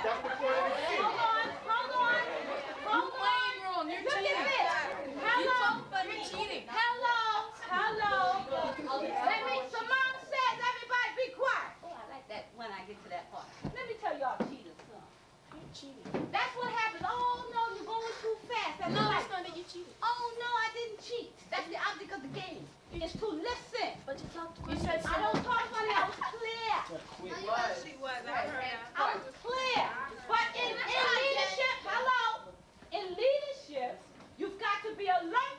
That's before they cheat. Hold on. Hold on. Wrong. You're Look cheating. at this. Hello. You're cheating. Hello. Let me, Simone says, everybody be quiet. Oh, I like that when I get to that part. Let me tell y'all cheaters something. You're cheating. That's what happens. Oh, no, you're going too fast. That's No, like, it's not that you cheated. oh, no, I didn't cheat. That's the object of the game. It's to listen. But you talked to You said, I don't talk funny. I was clear. She was. I heard that. I was clear. But in leadership, hello, in leadership, you've got to be alert.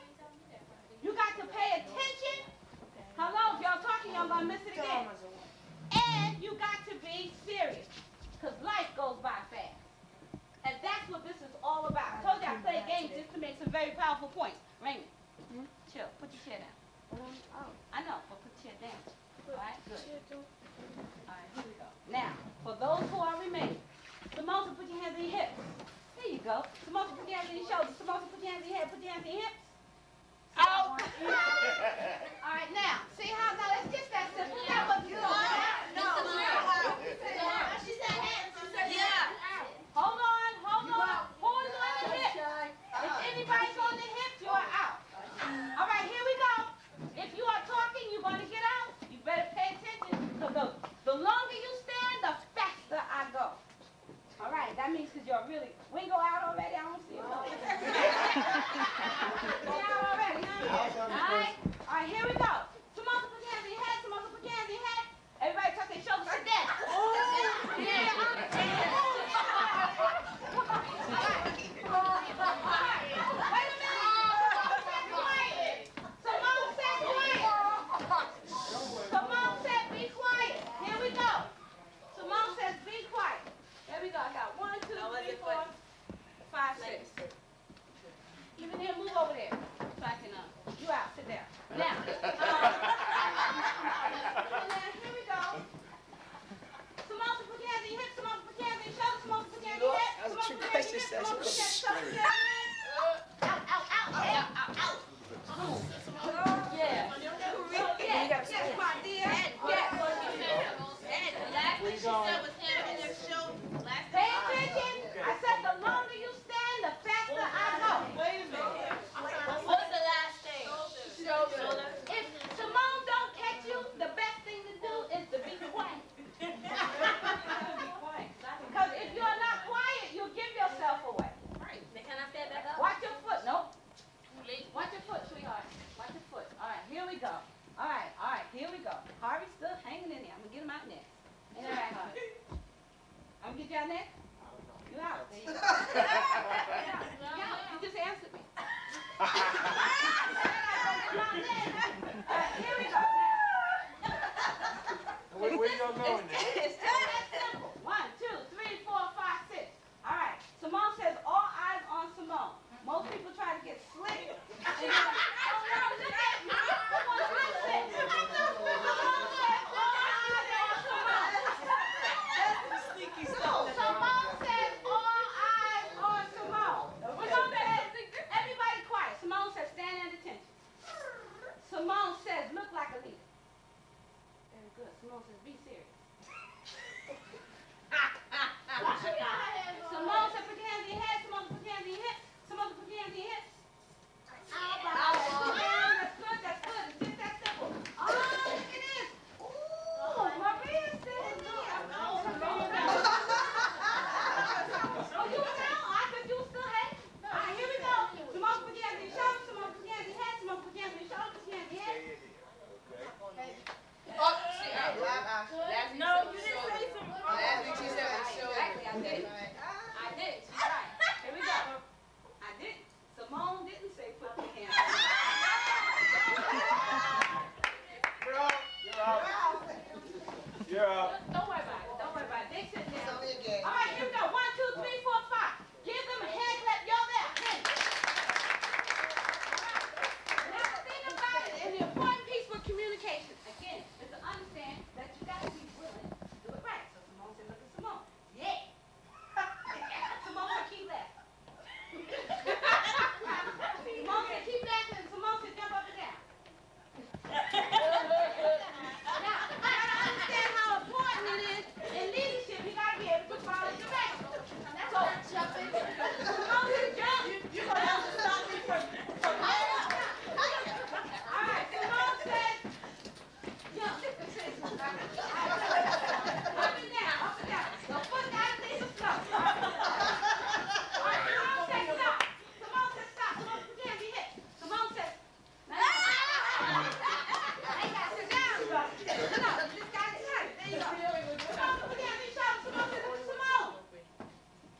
You got to pay attention. Hello, if y'all talking, y'all gonna miss it again. And you got to be serious, because life goes by fast. And that's what this is all about. I told you I play games just to make some very powerful points. Raymond, chill. Put your chair down. I know, but put your chair down. All right, good. All right, here we go. Now, for those who are remaining, Simone, put your hands in your hips. There you go. Simone, put your hands in your shoulders. Simone, put your hands in your head. Put your hands in your hips. Out. All right, now, see how, now let's get that simple. That was good. She said hands. She said Yeah. Hold on. Who's on the hips? If anybody's on the hips, you are out. All right, here we go. If you are talking, you're going to get out. You better pay attention, because the longer you stand, the faster I go. All right, that means because you're really, we go out already? I don't see it. We out already, huh? All right, here we go. Simone, put your hands in your head. Simone, put your hands in your head. Everybody tuck their shoulders like that. Wait a minute. Simone said quiet. Simone said be quiet. Here we go. Simone says be quiet. There we go. I got 1, 2, 3, 4, 5, 6. Even here, move over there. So I can, you out, sit there. Now, here we go. Simone, put your hands in your hips. Simone, put your hands in your shoulders. Simone, put your hands in your head. Simone, put your hands in your hips. Simone, put your hands in your shoulders. Yes, my dear. Pay attention. I said the longer you stand, the faster I go. Wait a minute. What's the last thing? Shoulder. If Simone don't catch you, the best thing to do is to be quiet. Because if you're not quiet, you'll give yourself away. Can I stand back up? Watch your foot. Nope. Watch your foot, sweetheart. Watch your foot. All right, here we go. All right, here we go. Harvey's still hanging in there. I'm going to get him out next. Ain't that right, Harvey? I'm going to get you out next? You out. There you go. You out. You just answered me. All right, here we go. Where you gonna go in there? It's just that simple. 1, 2, 3, 4, 5, 6. All right. Simone says all eyes on Simone. Most people try to get slick. And you're like, oh no, look at me. Come on, listen. Simone says all eyes on Simone. Sneaky stuff. Simone says all eyes on Simone. Simone says, everybody quiet. Simone says stand at attention. Simone says look like a leader. Very good. Simone says be serious. Simone said put your hands in your head. Simone put your hands in your hips. Simone put your hands in your hips. That's good. That's good. It's just that simple. Oh, look at this. Ooh, Maria's still in there. Oh, you were down? I thought you were still head. All right, here we go. Simone put your hands in your shoulders. Simone put your hands in your head. Simone put your hands in your shoulders. Put your hands in your head. No, you didn't say something. Last week she said exactly, I did. I did. She's right. Here we go. I did. Simone didn't say put your hands in. You're out. Don't worry about it. Don't worry about it. They sit down. All right, here we go. 1, 2, 3, 4, 5. Give them a hand clap. Y'all there. Hey. Now the thing about it, and the important piece for communication, again, is to understand that you got to be willing to do it right. So Simone said, look at Simone. Yeah. Simone said, keep laughing. Simone said, keep laughing. Simone said, jump up and down. Now, you got to understand how important it is in leadership. You got to be able to follow directions. You're gonna have to stop me from All right, Simone said, yo, up and down, up and down. The foot gotta leave the floor. All right, Simone said stop. Simone said stop. Simone put your hands on your hips. Simone said, I ain't gotta sit down. No, you just gotta turn. There you go. Simone put your hands on your shoulders. Simone said, Simone.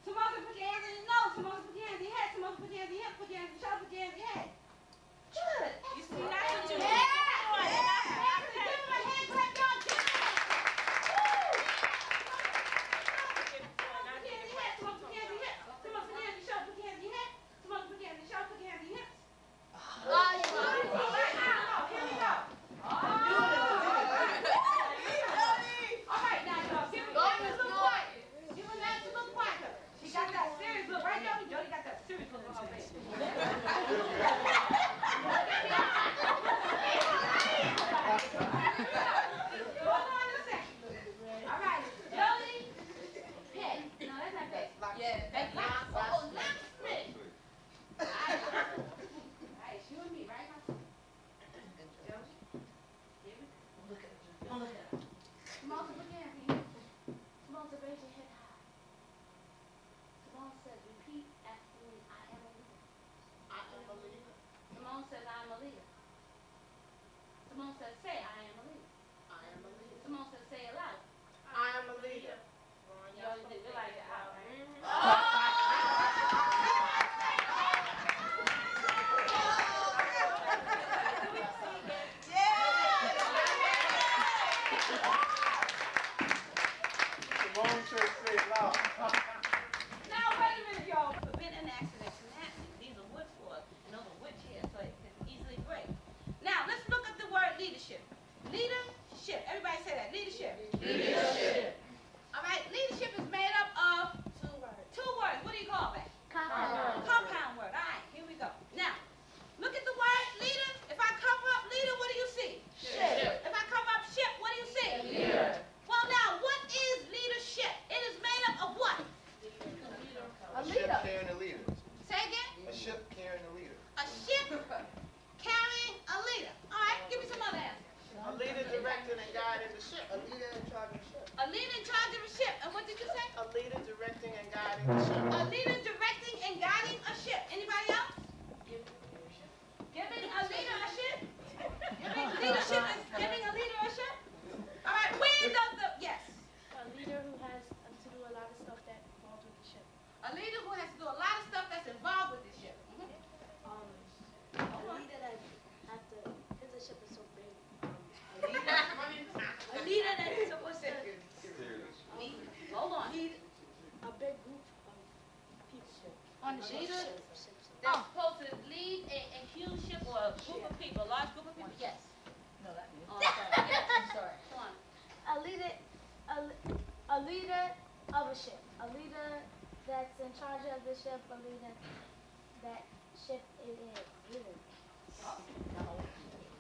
Simone said, put your hands on your nose. Simone said, put your hands on your head. Simone said, put your hands on your hip. Put your hands on your shoulders. Put your hands on your head. Good. You see, that's what you Yeah. Give him a hand clap, y'all. Give him. Woo. Someone put your hands on your head. Someone put your hands on your hips. Someone put your hands on your shoulders. Put your hands on your head. Someone put your hands on your shoulders. Put your hands on your hips. All right, now, here we go. All right, now, y'all. Give him that look quiet. Give him that look quiet. She got that serious look, right, Jody? Jody got that serious look on her face. Hold on a second. All right, Jody, Pet. No, that's not Pet. Yeah. That's locksmith. All right, you and me, right? Jody, give it. Come on, put your hands in here. Simone said, raise your head high. Simone said, repeat after me, I am a leader. I am a leader. Simone says, I am a leader. Simone says, say, I am a leader. I am a leader. Simone says, say it loud. I am a leader. Y'all did realize it out, right? Simone said say it loud. Now, wait a minute, y'all. Prevent an accident from happening. These are wood floors, and those are wood chairs, so it can easily break. Now, let's look at the word leadership. Leadership. Everybody say that. Leadership. Leadership. All right. Leadership is made up of 2 words. 2 words. What do you call that? Compound. Compound word. All right. Here we go. Now, look at the word leader. If I cover up leader, what do you see? Ship. If I cover up ship, what do you see? Leader. Well, now, what is leadership? It is made up of what? A A ship leader. carrying a leader. Say again. A ship carrying a leader. A ship carrying a leader. All right. Give me some other answers. A leader directing and guiding the ship. A leader in charge of a ship. A leader in charge of a ship. And what did you say? A leader directing and guiding the ship. A leader directing and guiding a ship. Anybody else? Giving a leader a ship? Leadership is giving a leader a ship? All right. Where does the, yes. A leader who has to do a lot of stuff that involves with the ship. A leader who has to do a lot of stuff that's involved with the ship. A leader that has to, because the ship is so big. A leader that is supposed to hold on. Lead a big group of people. On the Ship. leader that's supposed to lead a huge ship or a group of people, a large group of people. Yes. No, that means. Oh, I'm sorry. Yes, I'm sorry. Come on. A leader of a ship. A leader that's in charge of the ship. A leader that ship is leader.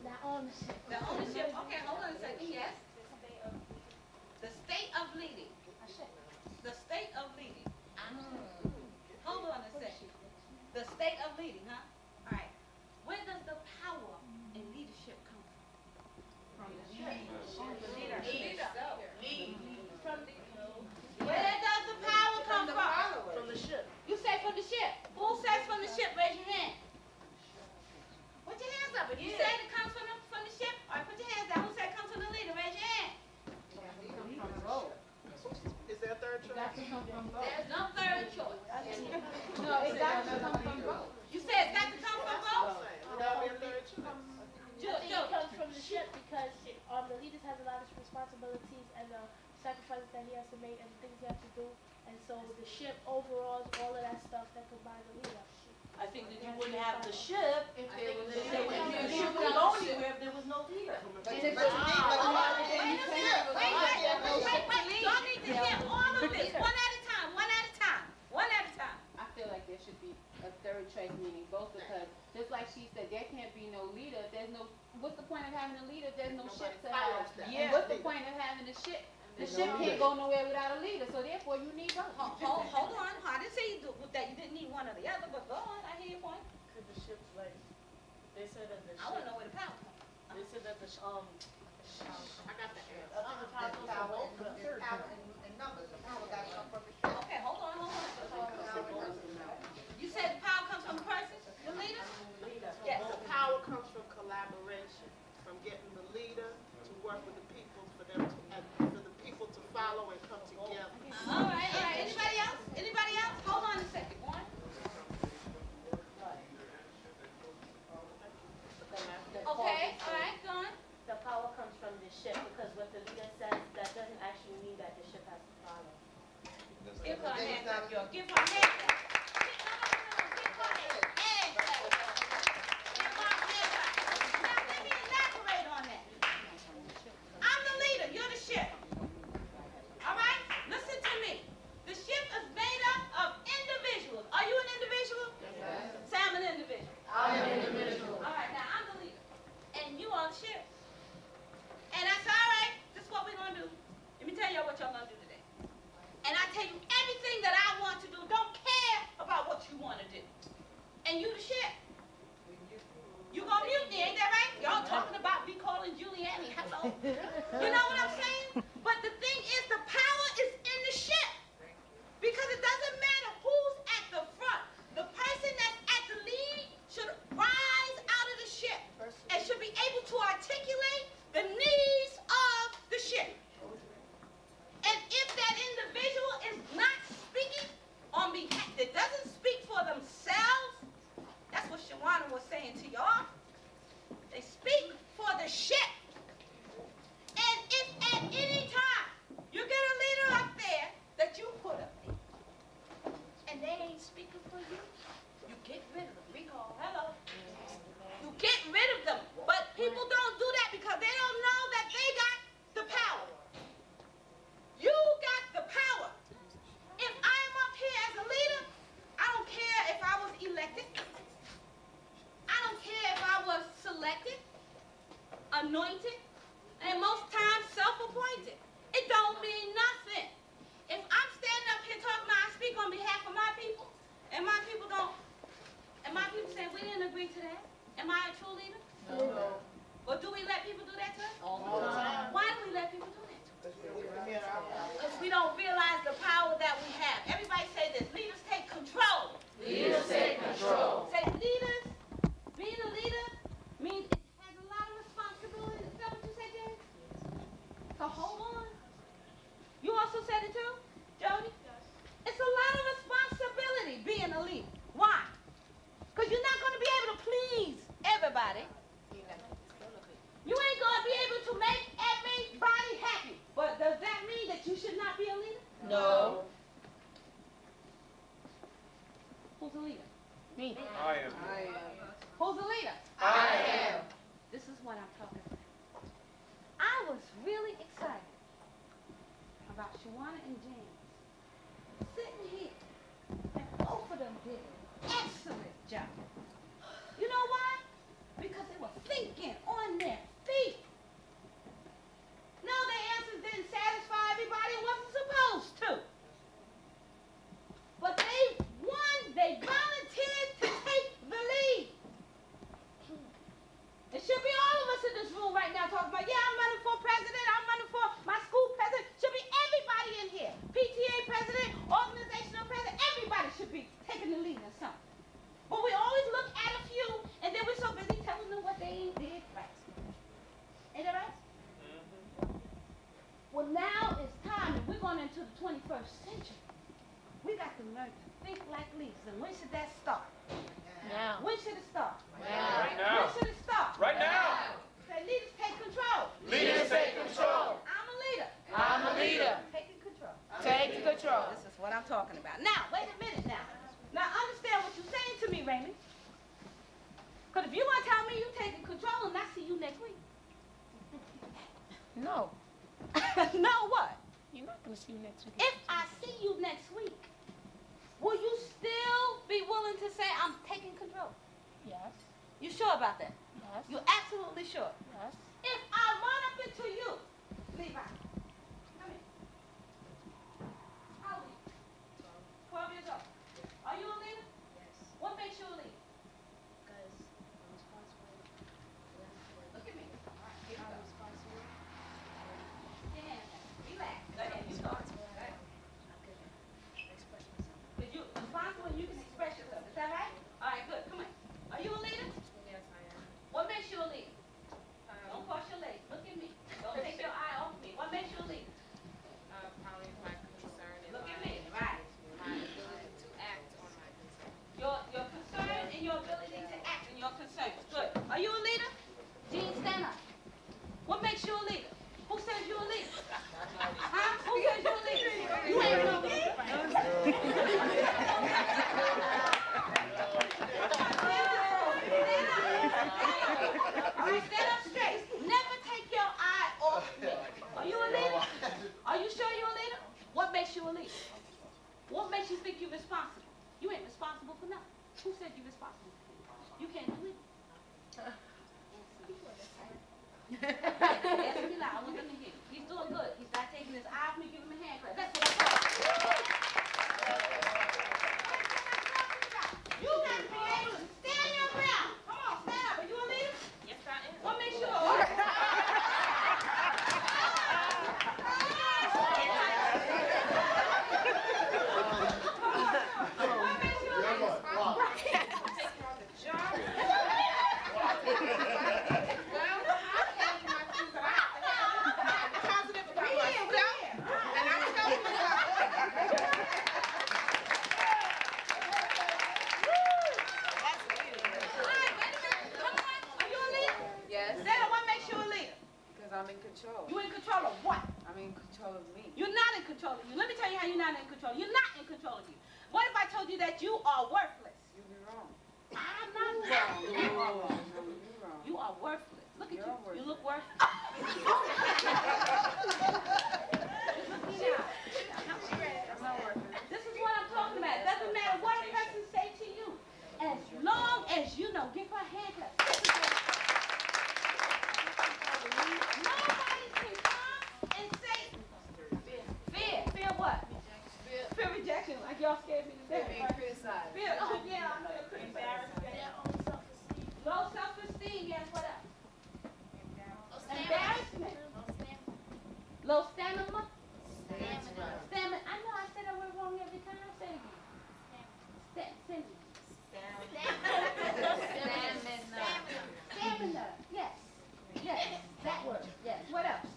That owns the ship. The ownership. Okay, hold on a second. Yes. The state of leading. A ship. The state of leading. Hold on a second. The state of leading, huh? All right. Where does the power in leadership come from? From the leader. Where does the power come from? From the ship. You say from the ship. Who says from the ship? Raise your hand. Put your hands up. If you say it comes from the ship, all right, put your hands down. Who said it comes from the leader? Raise your hand. Is there a third choice? There's no third choice. No, it got to come from both. You said it's got to come from both? Would that be a third choice? I think it comes from the ship because the leader has a lot of responsibilities and sacrifices that he has to make and the things he has to do. And so the ship overall, all of that stuff that could buy the leader. I think that you wouldn't have the ship if there was the ship would go anywhere if there was no leader. Wait. Y'all need to hear all of this. One at a time. I feel like there should be a third choice, meaning both, because just like she said, there can't be no leader. If there's no, what's the point of having a leader? If there's no ship to have. Yeah. And what's the point of having a ship? The ship can't go nowhere without a leader, so therefore you need both. Hold on. I didn't say I want to know where the power comes from. They said that the, I got the answer. I think the power There's goes from power both in- of them. there's power in numbers. The power got to come from the ship. Okay, hold on. You said the power comes from the person, the leader? Yes. The power comes from collaboration, from getting the leader to work with the people for them to, and for the people to follow and come together. All right. Anybody else? Anybody else? Hold on a second. One. Okay, all right, go on. The power comes from the ship because what the leader says, that doesn't actually mean that the ship has to follow. Give her a hand clap, y'all. Give her a hand clap. Give her a hand clap. Give her a hand clap. Now, let me elaborate on that. I'm the leader. You're the ship. All right? Listen to me. The ship is made up of individuals. Are you an individual? Yes. Say I'm an individual. I'm an individual. All right, now I'm the leader. And you are the ship. And I said, all right, this is what we're going to do. Let me tell y'all what y'all going to do today. And I tell you everything that I want to do. Don't care about what you want to do. And you the shit. You gonna mute me, ain't that right? Y'all talking about me calling Giuliani. Hello. You know what I'm saying? But the thing is, the power is in the ship. Because it doesn't matter who's at the front. The person that's at the lead should rise out of the ship and should be able to articulate the needs of the ship. And if that individual is not speaking on behalf, that doesn't speak for themselves, that's what Shawana was saying to y'all. They speak for the ship. And if at any time you get a leader up there that you put up there, and they ain't speaking for you, you get rid of them. Recall, hello. You get rid of them. But people don't do that because they don't know that they got the power. You got the power. If I'm up here as a leader, I don't care if I was elected. I don't care if I was selected, anointed, and most times self-appointed. It don't mean nothing. If I'm standing up here talking about I speak on behalf of my people, and my people don't, and my people say we didn't agree to that, am I a true leader? No. Or do we let people do that to us? All the time. Why do we let people do that to us? Because we don't realize the power that we have. Everybody say this, leaders take control. Leaders take control. Say leaders, being a leader means it has a lot of responsibility. Is that what you said, James? So hold on. You also said it too, Jody? Yes. It's a lot of responsibility being a leader. Why? Because you're not going to be able to please everybody. You ain't going to be able to make everybody happy. But does that mean that you should not be a leader? No. Who's a leader? Me. I am. Who's a leader? I am. This is what I'm talking about. I was really excited about Shawana and James sitting here, and both of them did an excellent job. You know why? Because they were thinking on their feet. No, their answers didn't satisfy everybody and wasn't supposed to. But they volunteered to take the lead. It should be all of us in this room right now talking about, yeah, I'm running for president, I'm running for my school president. Should be everybody in here. PTA president, organizational president, everybody should be taking the lead in something. But we always look at a few, and then we're so busy telling them what they did right. Ain't that right? Well, now it's time, and we're going into the 21st century. We got to learn to think like leaders. And when should that start? Now. When should it start? Right now. When should it start? Right now. Say, leaders take control. Leaders take control. I'm a leader. I'm a leader. Taking control. Take control. This is what I'm talking about. Now, wait a minute now. Now, understand what you're saying to me, Raymond. Because if you want to tell me you're taking control and I see you next week. No. No, what? You're not going to see you next week. If I see you next week, will you still be willing to say I'm taking control? Yes. You sure about that? Yes. You're absolutely sure? Yes. If I run up into you, Levi, come here. How old are you? 12 years old. Are you a leader? Yes. What makes you a leader? Because I'm responsible. All right, stand up straight. Never take your eye off me. Are you a leader? Are you sure you're a leader? What makes you a leader? What makes you think you're responsible? You ain't responsible for nothing. Who said you're responsible? You can't do it. Answer me loud. I want them to hear. He's doing good. He's not taking his eye off me. Give him a hand clap. That's what I'm talking about. You got to be able to stand your ground. Come on, stand up. Are you a leader? Yes, I am. What makes you a leader? What makes you a leader? Taking on the job. Positive about myself, and I'm telling you Are you a leader? Yes, Sarah, what makes you a leader? because I'm in control. You in control of what? I'm in control of me. You're not in control of you. Let me tell you how you're not in control. You're not in control of you. What if I told you that you are worthless? You'd be wrong. I'm not wrong. You are wrong. No, you'd be wrong. You are worthless. Look at You're you. worthless. You look worthless. Look at me now. I'm not working. This is what I'm talking about. It doesn't matter what a person say to you. As long as you know, give her a hand clap. Nobody can come and say fear. Fear what? Fear rejection. Like y'all scared me to death. Being criticized. Fear. Oh yeah, I'm feeling criticized. Low self-esteem. Yes. What else? Embarrassment. Low stamina. Stamina. I know I said that word wrong every time. Say it again. Stamina. Yes. Yes. That word. Yes. What else?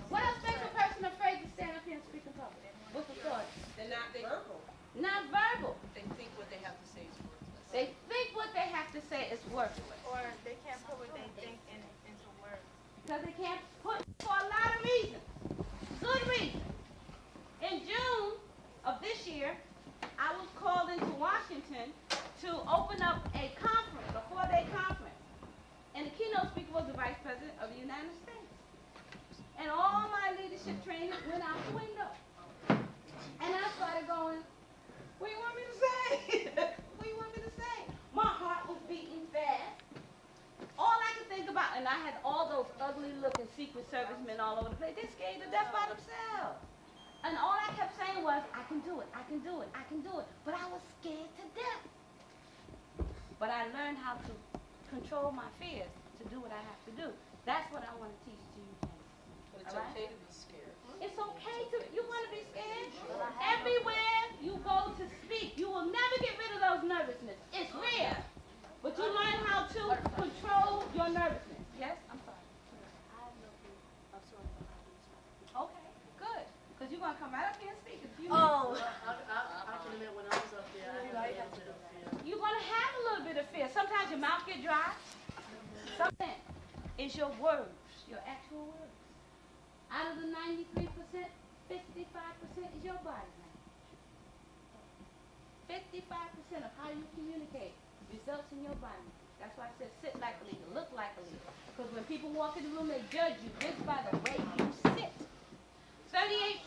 What else makes a person afraid to stand up here and speak in public? What's the thought? They're not verbal. Not verbal. They think what they have to say is worthless. They think what they have to say is worthless. Or they can't put what they think into words. Because they can't put for a lot of reasons. Good reason. In June of this year, I was called into Washington to open up a conference, a 4-day conference. And the keynote speaker was the Vice President of the United States. And all my leadership training went out the window. And I started going, what do you want me to say? What do you want me to say? My heart was beating fast. All I could think about, and I had all those ugly looking Secret Service men all over the place. They're scared to death by themselves. And all I kept saying was, I can do it, I can do it, I can do it. But I was scared to death. But I learned how to control my fears to do what I have to do. That's what I want to teach to you. But it's All right? okay to be scared. It's okay to, you want to be scared? Everywhere you go to speak, you will never get rid of those nervousness. It's real. But you learn how to control your nervousness. Yes? I'm sorry. I have no clue of sort of how to do this. Okay, good. Because you're going to come right up here and speak. If you Oh. I can admit when I was up there, I had a little bit of fear. You're going to have a little bit of fear. Sometimes your mouth get dry. Something is your words, your actual words. Out of the 93%, 55% is your body language. 55% of how you communicate results in your body. That's why I said sit like a leader, look like a leader. Because when people walk in the room, they judge you just by the way you sit. 38%,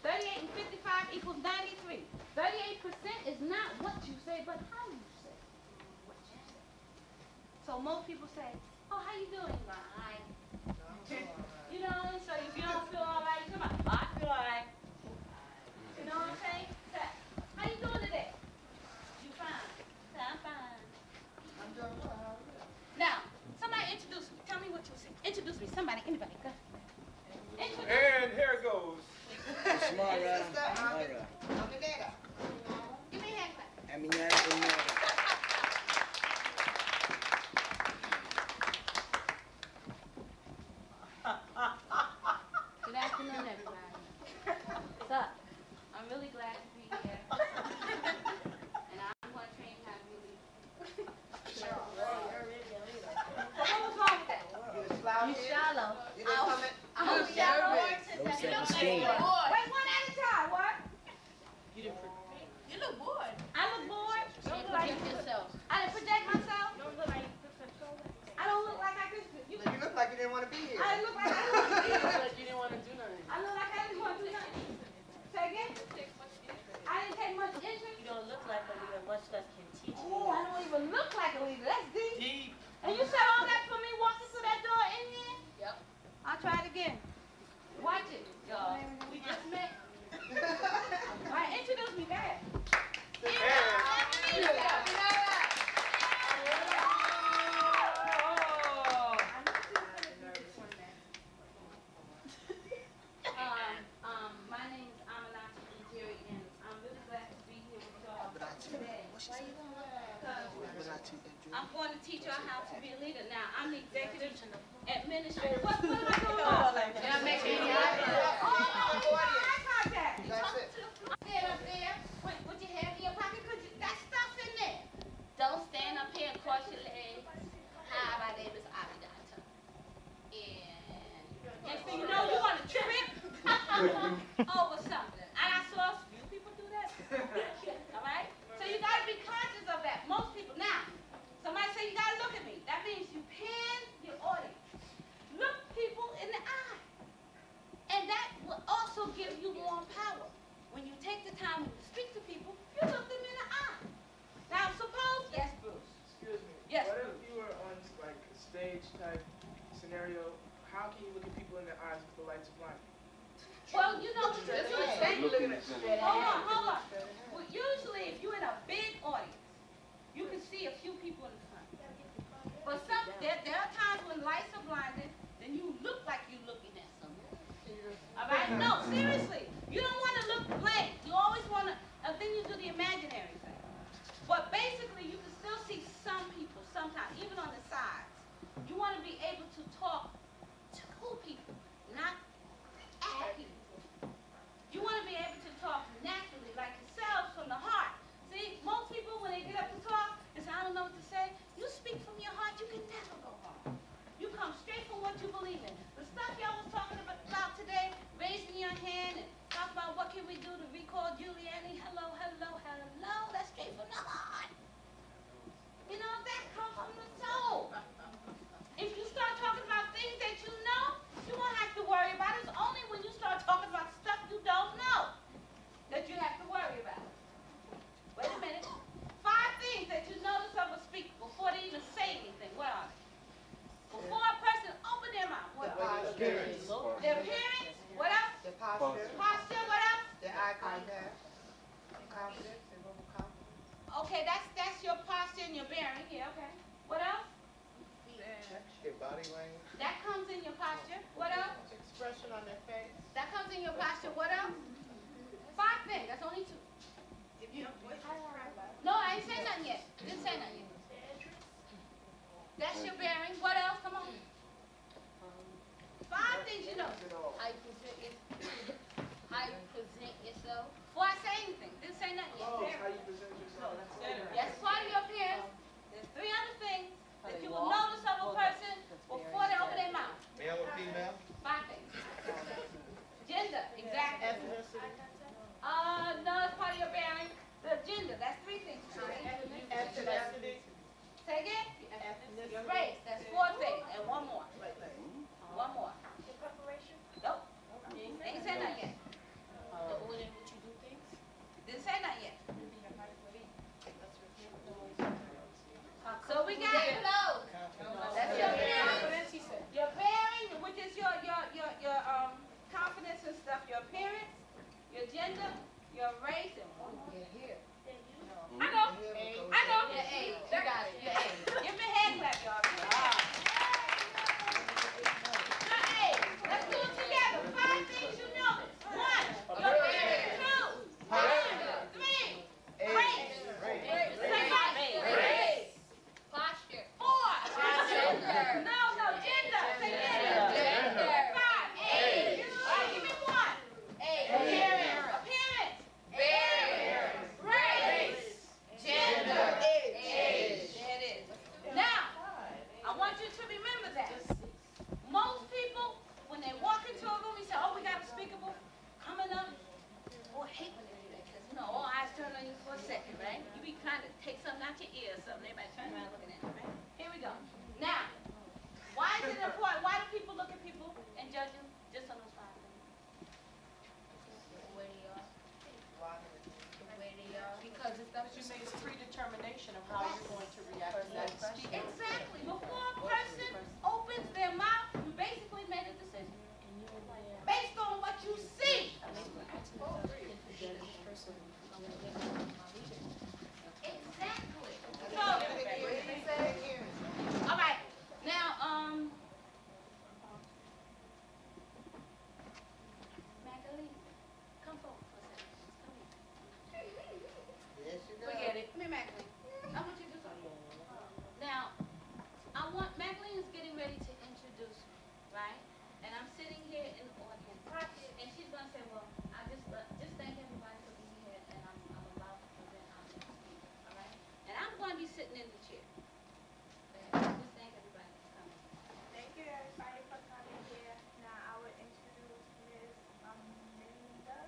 38 and 55 equals 93. 38% is not what you say, but how you say what you say. So most people say, oh, how you doing? Fine. You know, so if you don't feel all right, come on. I feel all right. You know what I'm saying? Say, how you doing today? You fine. Say, I'm fine. I'm doing well. Now, somebody introduce me. Tell me what you say. Introduce me. Somebody, anybody. Go. Introduce me. And here it goes. Mara. Give me a hand clap. Good afternoon, everybody. What's up? I'm really glad to be here. And I'm going to train you how to be a leader. What was wrong with that? You shallow. You didn't come in. I'm shallow. Low self-esteem. Wait, one at a time. What? don't look like a leader, much less can teach you. Oh, I don't even look like a leader. That's deep. And you said all that for me walking through that door in here? Yep. I'll try it again. Watch it, y'all. We just met. All right, introduce me back. My name is Amanati Ujiri, and I'm really glad to be here with y'all today. I'm going to teach y'all how to be a leader. Now, I'm the executive administrator. What am I doing wrong? Did I make any eye contact? That's it. Stand up there with your hand in your pocket because that stuff's in there. Don't stand up here and cross your legs. Hi, my name is Amanati. And next thing you know, you want to trip over something. And I saw a few people do that. All right? So you got to be conscious of that. Most people. Now, somebody say you got to look at me. That means you pin your audience. Look people in the eye. And that will also give you more power. When you take the time to speak to people, you look them in the eye. Now, suppose. Yes, Bruce. Excuse me. Yes, What Bruce. if you were on like a stage type scenario? How can you look at people in the eyes if the lights are blinded? Well, you know, this is hold on. Well, usually, if you're in a big audience, you can see a few people in the front. But there are times when lights are blinded, then you look like you're looking at something. All right? No, seriously. You don't want to look blank. You always want to, and then you do the imaginary thing. But basically, you can still see some people sometimes, even on the sides. You want to be able to talk to people, not at people. You want to be able to talk naturally, like yourselves, from the heart. See, most people, when they get up to talk, and say, I don't know what to say, you speak from your heart, you can never go wrong. You come straight from what you believe in. The stuff y'all was talking about today, raising your hand and talk about what can we do to recall Giuliani, hello, that's straight from the heart. You know, that comes from the soul. If you start talking about things that you know, you won't have to worry about it. It's only when you start talking about stuff you don't know that you have to worry about. Wait a minute. 5 things that you notice of a speaker before they even say anything. What are they? Before a person open their mouth, what are they? Their appearance. What else? The posture, Posture. What else? the eye contact, confidence, and verbal confidence. Okay, that's your posture and your bearing. Yeah, okay. What else? Your body language. That comes in your posture. What else? Expression on their face. That comes in your posture. What else? 5 things. That's only 2. No, I ain't say nothing yet. Didn't say nothing yet. That's your bearing. What else? Come on. 5 things you know. How you present yourself. Before I say anything. Didn't say nothing yet. Oh, how you present yourself. That's part of your appearance. There's 3 other things that you will notice of a person before they open their mouth. Male or female? 5 things. Gender, exactly. Ethnicity. No, it's part of your bearing. The gender, that's 3 things. Ethnicity. Say again? Ethnicity. Race, that's 4 things. And one more. One more. Your preparation. Nope. Ain't said nothing yet. because it's stuff You made a predetermination of how you're going to react to that question. Exactly. Before a person opens their mouth, you basically made a decision. Based on what you see. Exactly. So, all right. Now, Magdalene, come forward for a second. Come here. Forget it. Come here, Magdalene. I want you to do something. Now, Magdalene is getting ready to introduce me, right? And I'm sitting here in the audience, and she's going to say, well, I just thank everybody for being here, and I'm about to present our next speaker, all right? And I'm going to be sitting in the chair. Just thank everybody for coming. Thank you everybody for coming here. Now I will introduce Ms. Aminda.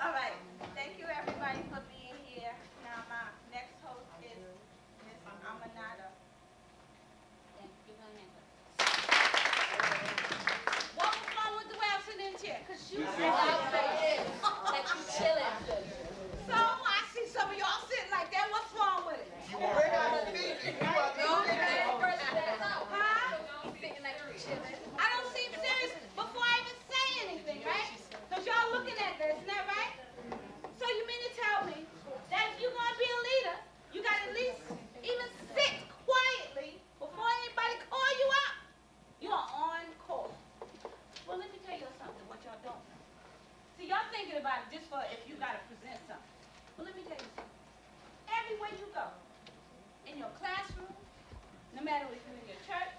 All right. Thank you everybody for being here. Now my next host is Ms. Aminata. Thank you. Give her a hand. What was wrong with the way I'm sitting in the chair? Because you Like you chilling. So I see some of y'all sitting like that. What's wrong with it? Sitting like you chilling. I don't seem serious before I even say anything, right? Because y'all looking at this, isn't that right? So you mean to tell me that if you're going to be a leader, you got to at least even sit quietly before anybody call you out? You are on course. Well, let me tell you something, what y'all don't know. See, y'all thinking about it just for if you got to present something. Well, let me tell you something. Everywhere you go, in your classroom, no matter if you're in your church,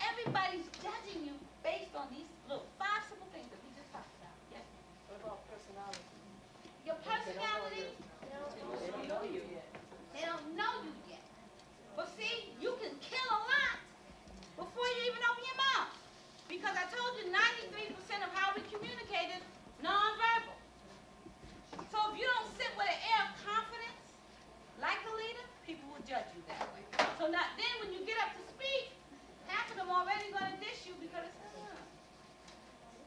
everybody's judging you based on these little 5 simple things that we just talked about. Yes? What about personality? Your personality, They don't know you yet. they don't know you yet. But see, you can kill a lot before you even open your mouth. Because I told you 93% of how we communicate is nonverbal. So if you don't sit with an air of confidence, like a leader, people will judge you that way. So now, then when you get up to speak, half of them already going to dish you because it's,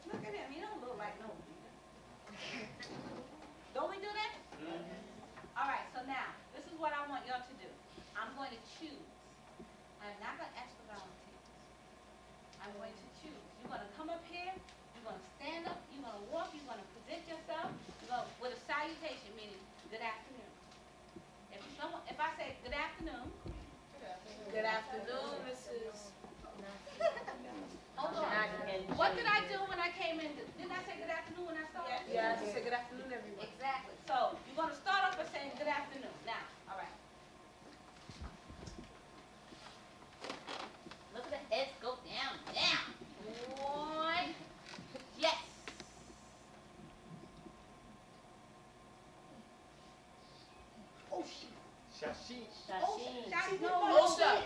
look at him, he don't look like no leader. Don't we do that? All right, so now, this is what I want y'all to do. I'm going to choose. I'm not going to ask for volunteers. I'm going to choose. You're going to come up here, you're going to stand up, you're going to walk, you're going to present yourself with a salutation, meaning good afternoon. If I say good afternoon, Good afternoon, Mrs. hold on. What did I do when I came in? Didn't I say good afternoon when I started? Yeah, I said good afternoon, everyone. Exactly. So you're going to start off by saying good afternoon. Now, all right. Look at the heads go down, down. 1. Yes. Oh, shit. Shashi. Oh, shit. No. Osha.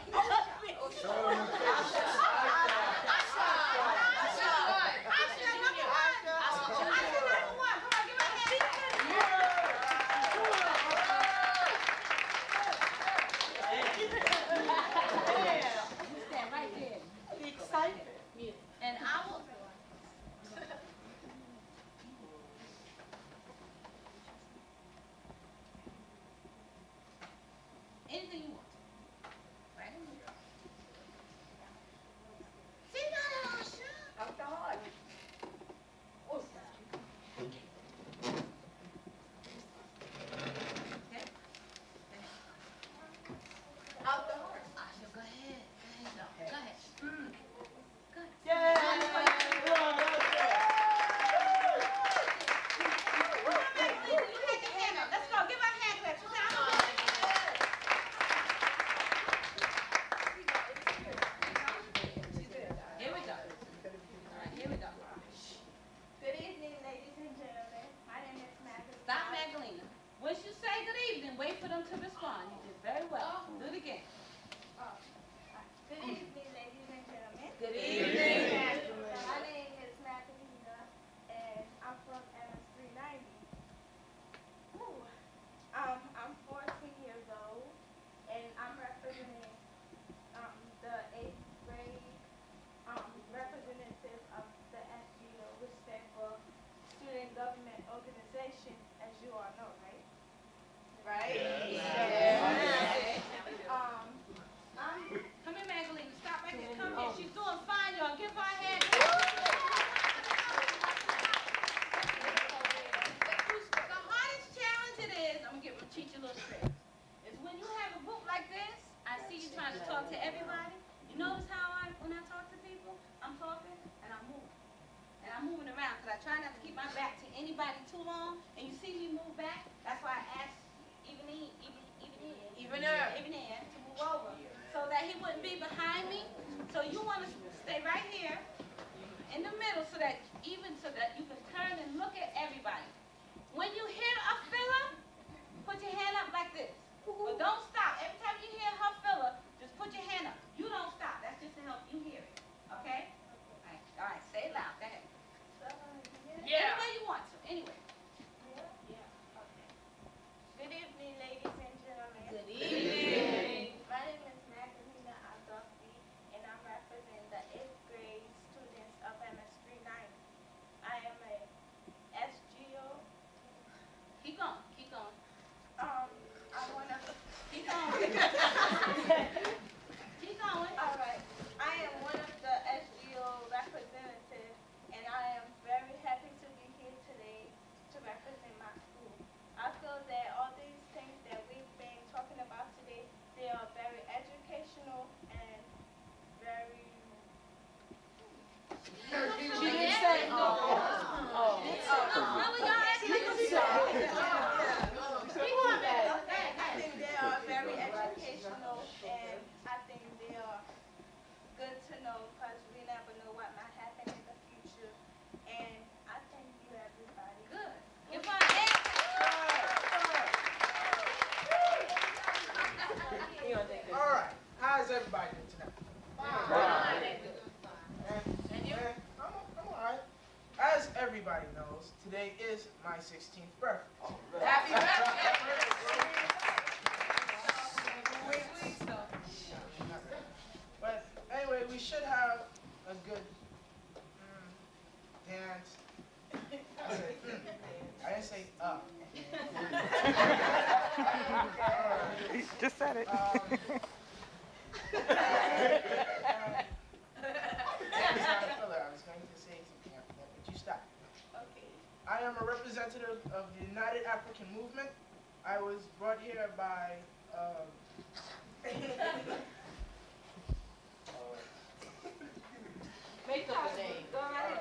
And I will. Anything you want. Right? nation, as you all know, right? Right? Yeah. Come here, Magdalena. Stop right there. Come here. She's doing fine, y'all. Give her a hand. The hardest challenge it is, I'm going to teach you a little trick, is when you have a group like this, I see you trying to talk to everybody. You notice how when I talk to people, I'm talking and I'm moving. And I'm moving around because I try not to keep my back to anybody too long. And you see me move back, that's why I asked even in to move over so that he wouldn't be behind me. So you want to stay right here in the middle so that you can turn and look at everybody. When you hear a filler, put your hand up like this. But don't stop. Every time you hear her filler, just put your hand up. You don't stop. That's just to help you hear it. Okay? All right. Say it loud. Go ahead. Yeah. Any way you want to. Anyway. Good evening, ladies and gentlemen. Good evening. My name is Magdalena Aldorfi, and I'm representing the 8th grade students of MS39. I am a SGO. Keep going. Keep going. I'm one of the... Keep going. Keep going. All right. I am one of the SGO representatives, and I am very happy to be here today to represent my school. I feel that all these things that we've been talking about today, they are very educational and very... She didn't say. Really, y'all asking me to be I think they are very educational, and I think they are good to know because we never know what might happen in the future. And I thank you, everybody. Good. Give her a hand. All right. How's everybody doing tonight? And you? I'm all right. As everybody knows, today is my 16th birthday. Happy birthday. But anyway, we should have a good dance. I didn't say up. He just said it. I was going to say something after that, but you stopped. Okay. I am a representative of the United African Movement. I was brought here by Make up a name. Go ahead.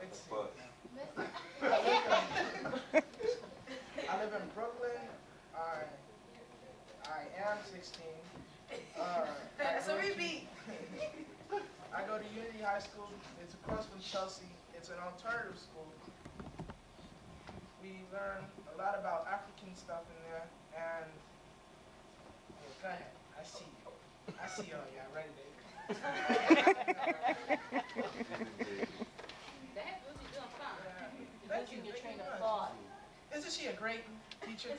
let's see. I live in Brooklyn. I am 16. So repeat. I go to Unity High School. It's across from Chelsea. It's an alternative school. We learn a lot about African stuff in there. And go ahead. I see you. I see y'all. Y'all ready, baby? That really doing fine. Thank you. Your train Thank of you thought. much. Isn't she a great teacher?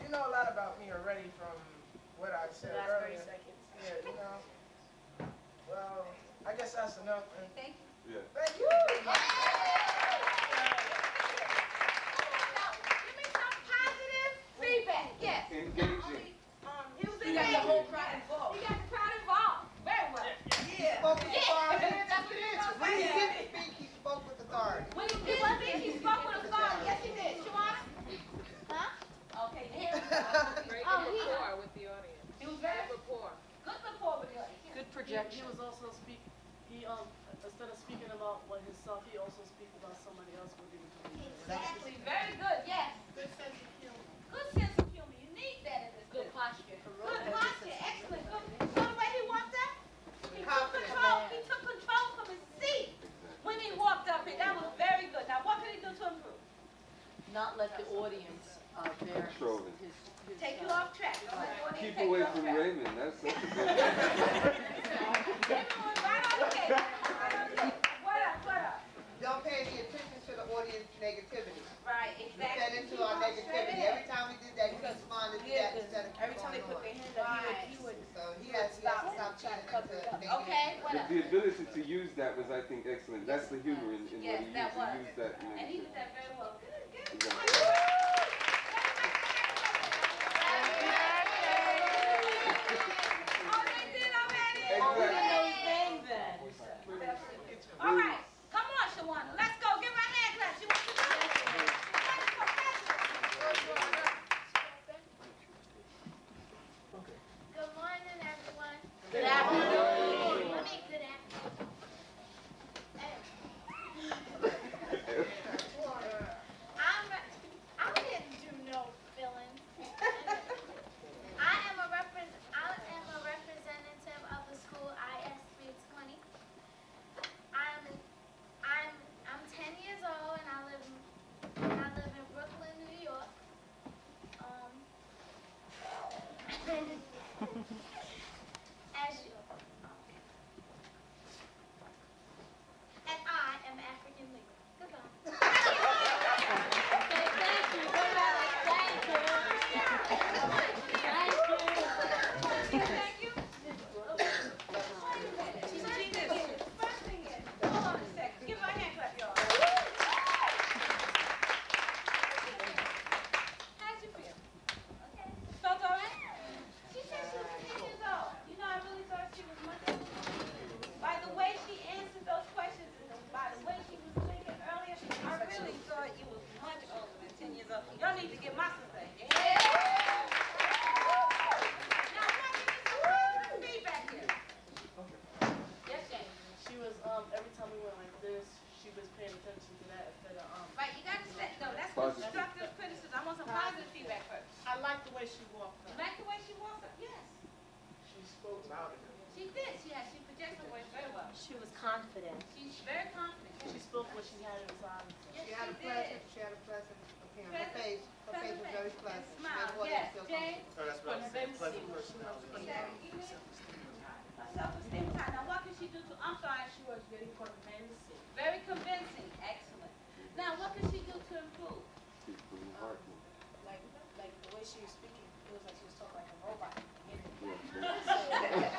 You know a lot about me already from what I said earlier. Yeah, you know. Well, I guess that's enough. And Thank you. thank you. Give me some positive feedback. Yes. Engaging. He was You got the whole crowd involved. He got the crowd involved. Very well. Yeah. Spoke with authority. That's what it is. When he didn't speak, he spoke with authority. When he did speak, he spoke with authority. Yes, he did. Shawana? Huh? Okay, here. Rapport with the audience. He was very Rapport. good rapport with the audience. Good projection. He was also instead of speaking about himself, he also speaks about somebody else within the community. Exactly. Very good. Yes. Good sense of humor. Good sense of humor. You need that in this Good business. posture. Good posture. Excellent. Good. So the way he walked up, he took Confident. control. He took control from his seat when he walked up here. That was very good. Now, what can he do to improve? Not let the audience bear Control it. his Take you off track. Don't let the audience Keep take you away off from track. Raymond. That's a good Keep moving right on ahead. Right on ahead. What up? What up? Don't pay any attention to the audience. audience negativity. Right, He exactly. fed into our negativity. Every time we did that, he responded to that instead of every time they put their hand up, he would So he had to stop trying to cover it up. Okay, what else? The ability to use that was, I think, excellent. That's the humor in Yes, what he that was. used that. And he did that very well. Good, good. All right, come on, Shawana. Let's go. Give her a hand clap. She wants to do it. Good morning, everyone. Good afternoon. I mean, good afternoon. I didn't do no feelings. I am a representative of the school IS 320. I'm 10 years old and I live in Brooklyn, New York. And I am African legal. Goodbye. Thank you. First thing is, hold on a second. Give her a hand clap, y'all. How'd you feel? Okay. Felt all right? She said she was 10 years old. You know, I really thought she was much older. By the way she answered those questions and by the way she was thinking earlier, I really thought you was much older than 10 years old. Y'all need to get my sister. Yeah. Now, what can you some feedback here? Yes, Jane. She was every time we went like this, she was paying attention to that instead of Right, you got to say, no, that's Positive. constructive criticism. I want some positive feedback first. I like the way she walked You up. like the way she walks up? Yes. She spoke louder. She did. She projects her voice very well. She was confident. She's very confident. she spoke what she had inside. Yes, She had a did. pleasant appearance. Her Pleasant- face was very pleasant. She Smile. made the Yes, audience feel Jane. comfortable. Oh, that's what I'm saying. Pleasant personality. Exactly. You mean? Her self-esteem high. Now, what can she do to? I'm sorry. She was very convincing. Very convincing. Excellent. Now, what can she do to improve? She's pretty hard. Like the way she was speaking, it was like she was talking like a robot.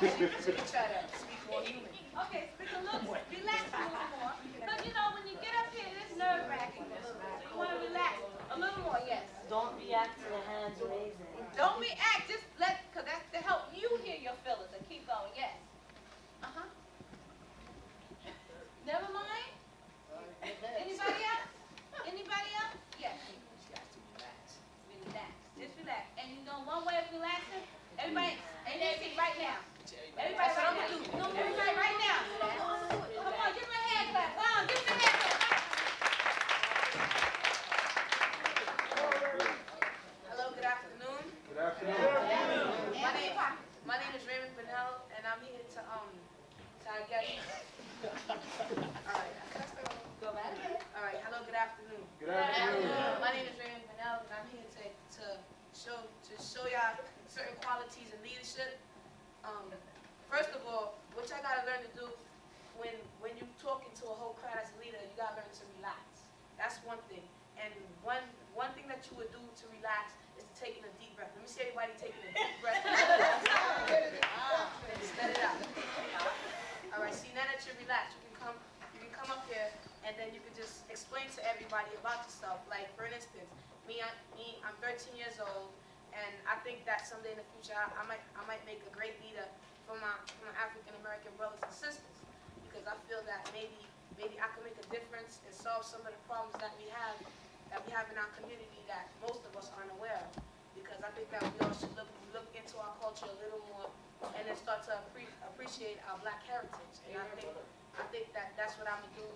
She could try to speak more human. Okay, speak a little more. Relax a little more. But you know, when you get up here, it is nerve-wracking a little bit. So you want to relax a little more, yes. Don't react to the hands raising. Don't react, just because that's to help you hear your feelings and keep going, yes. Uh-huh. Never mind? Anybody else? Anybody else? Yes. Relax. Just relax. And you know one way of relaxing? Everybody, right now. Everybody right now. No, everybody right now. Come on, give me a hand clap. Come on, give me a hand clap. Hello, good afternoon. Good afternoon. My name is Raymond Bennell, and I'm here to I guess. Go back. All right. Hello, good afternoon. Good afternoon. My name is Raymond Bennell, and I'm here to show y'all certain qualities in leadership. First of all, what y'all gotta learn to do when you talking to a whole crowd as a leader, you gotta learn to relax. That's one thing. And one thing that you would do to relax is to taking a deep breath. Let me see everybody taking a deep breath. Let it out. All right. See, now that you're relaxed, you can come up here, and then you can just explain to everybody about yourself. Like, for instance, I'm 13 years old, and I think that someday in the future I might make a great leader for my African American brothers and sisters, because I feel that maybe I can make a difference and solve some of the problems that we have in our community that most of us aren't aware of. Because I think that we all should look into our culture a little more, and then start to appreciate our Black heritage. And I think that that's what I'm gonna do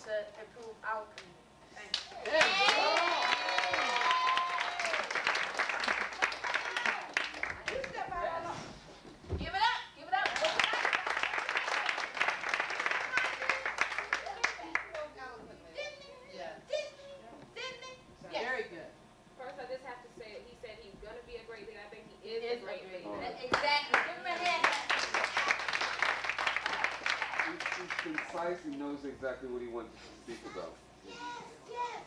to improve our community. Thank you. Give it up. Give it up. Very good. First, I just have to say, he said he's going to be a great leader. I think he is a great leader. Exactly. Give him a hand. He's concise. He knows exactly what he wants to speak about. Yes, yes.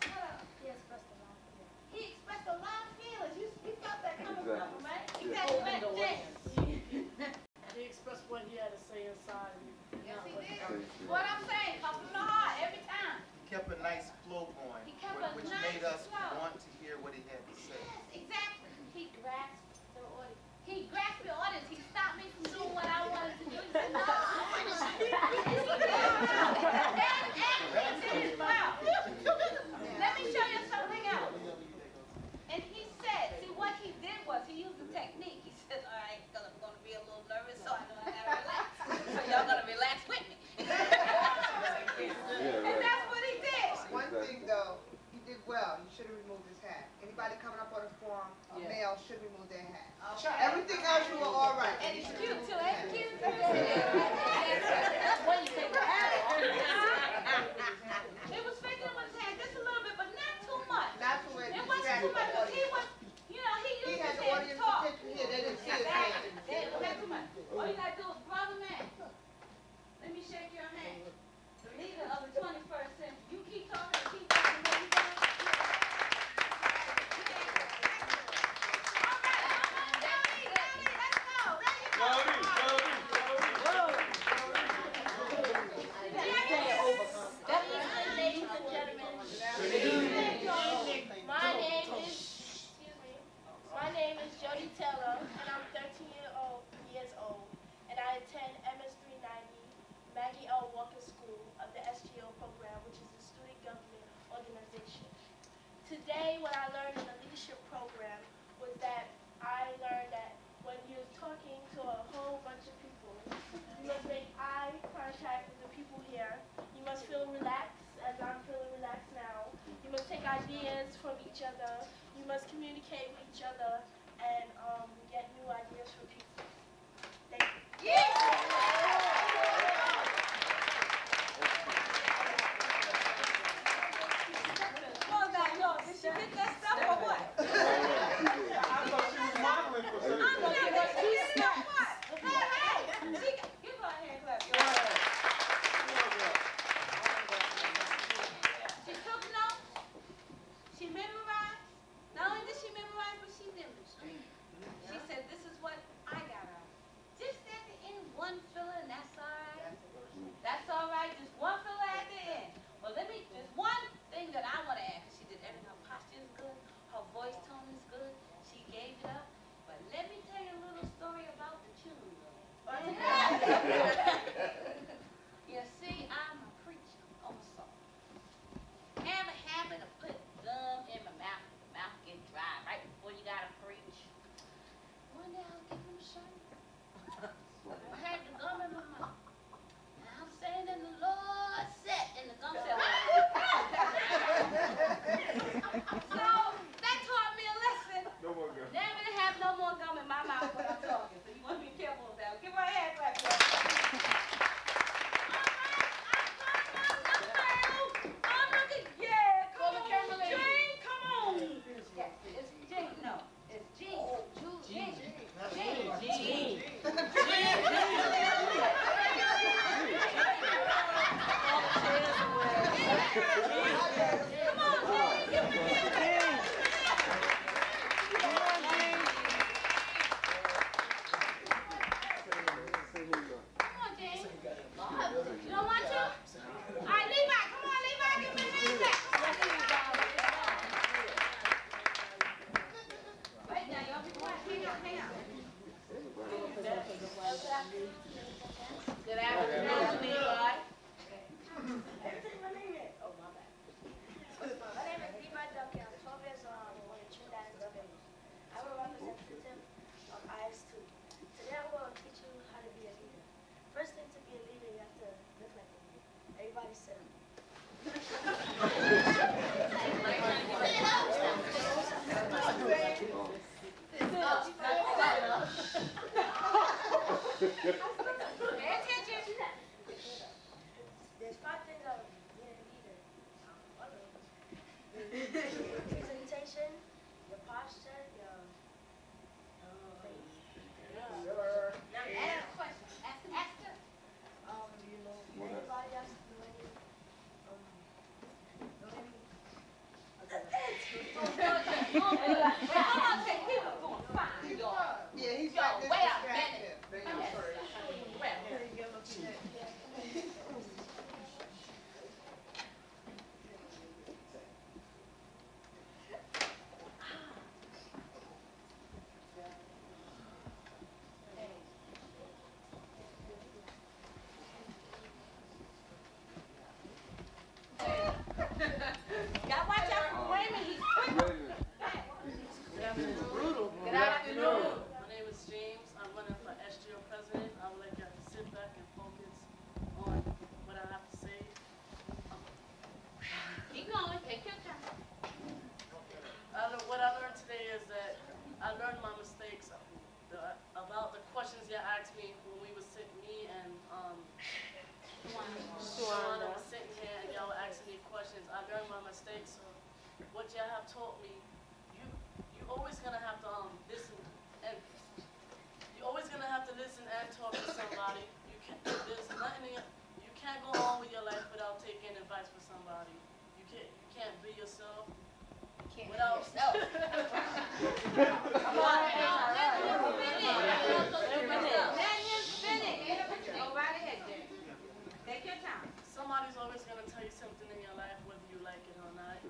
nice flow going, He kept a which nice made us flow. want to hear what he had to say. Yes, exactly. He grasped the audience. He grasped the audience. He stopped me from doing what I wanted to do. He said, no. And did it well. Let me show you something else. And he said, see, what he did was he used a technique. He said, all right, I'm going to be a little nervous, so I know I got to relax. So y'all going to relax with me. And that's what he did. One thing though, he did well. He should have removed his hat. Anybody coming up on the forum, a male should remove their hat. Okay. Everything else you were all right. And it's cute too, ain't it cute? When you take the hat off. It was faking with his hand just a little bit, but not too much. Not to where It he wasn't too much, because he was, you know, he He used had his the hand to audience talk. attention here. They didn't see his Exactly. hand. It wasn't too much. All you gotta do is, brother man, let me shake your hand. The leader of the 21st century. You keep talking and keep talking. What you doing? Ladies and gentlemen, my name is Jody Taylor, and I'm 13 years old, and I attend MS 390 Maggie L. Walker School of the SGO program, which is the Student Government Organization. Today, what I learned in the leadership program was that I learned that when you're talking to a whole bunch of people, you must make eye contact with the people here. You must feel relaxed, as I'm feeling relaxed now. You must take ideas from each other. You must communicate with each other and get new ideas from people. Thank you. Come on now, yo, did she get that stuff or what? I thought she was modeling for something. I'm not gonna get it or what? Hey, give her a hand clap. She took notes. She memorized. Not only did she memorize, but she demonstrated. She said, this is what I got out. Just at the end, one filler, and that's all right. That's all right. Just one filler at the end. Well, there's one thing that I want to add, because she did everything. Her posture is good. Her voice tone is good. She gave it up. But let me tell you a little story about the tune. You see, I'm a preacher on a song. Have a habit of putting gum in my mouth. The mouth gets dry right before you gotta preach. One day I was giving him a sermon. I had the gum in my mouth. And I'm saying, and the Lord said, and the gum said, so that taught me a lesson. No more gum. Never to have no more gum in my mouth when I'm talking. So you want to be careful of that. Give her a hand clap. I'm looking. Yeah, come on, Jane, come on. Yes, it's Jane. No, it's Jean. Jean. Come on, Jane. Give me a hand. Come on, Jane. You don't want to? All right, Levi. Come on, Levi. Give me a hand clap. Wait now, y'all be quiet. Hang on. Good afternoon, Levi. My name is Levi Duncan. I'm 12 years old. I'm born in Trinidad and Tobago. I'm a representative of IS2. Today I'm going to teach you how to be a leader. First thing to be a leader, you have to look like a leader. Everybody sit up. Pay attention. There's 5 things of being a leader. Your presentation, your posture, your face. Now ask a question. Ask her. Anybody else know any? Yeah, he's Yo, like this wait a distracted. taught me, you always gonna have to listen, and you always gonna have to listen and talk to somebody. You can't go on with your life without taking advice from somebody. You can't be yourself. Without Let him finish. Go right ahead, Jay. Take your time. Somebody's always going to tell you something in your life, whether you like it or not.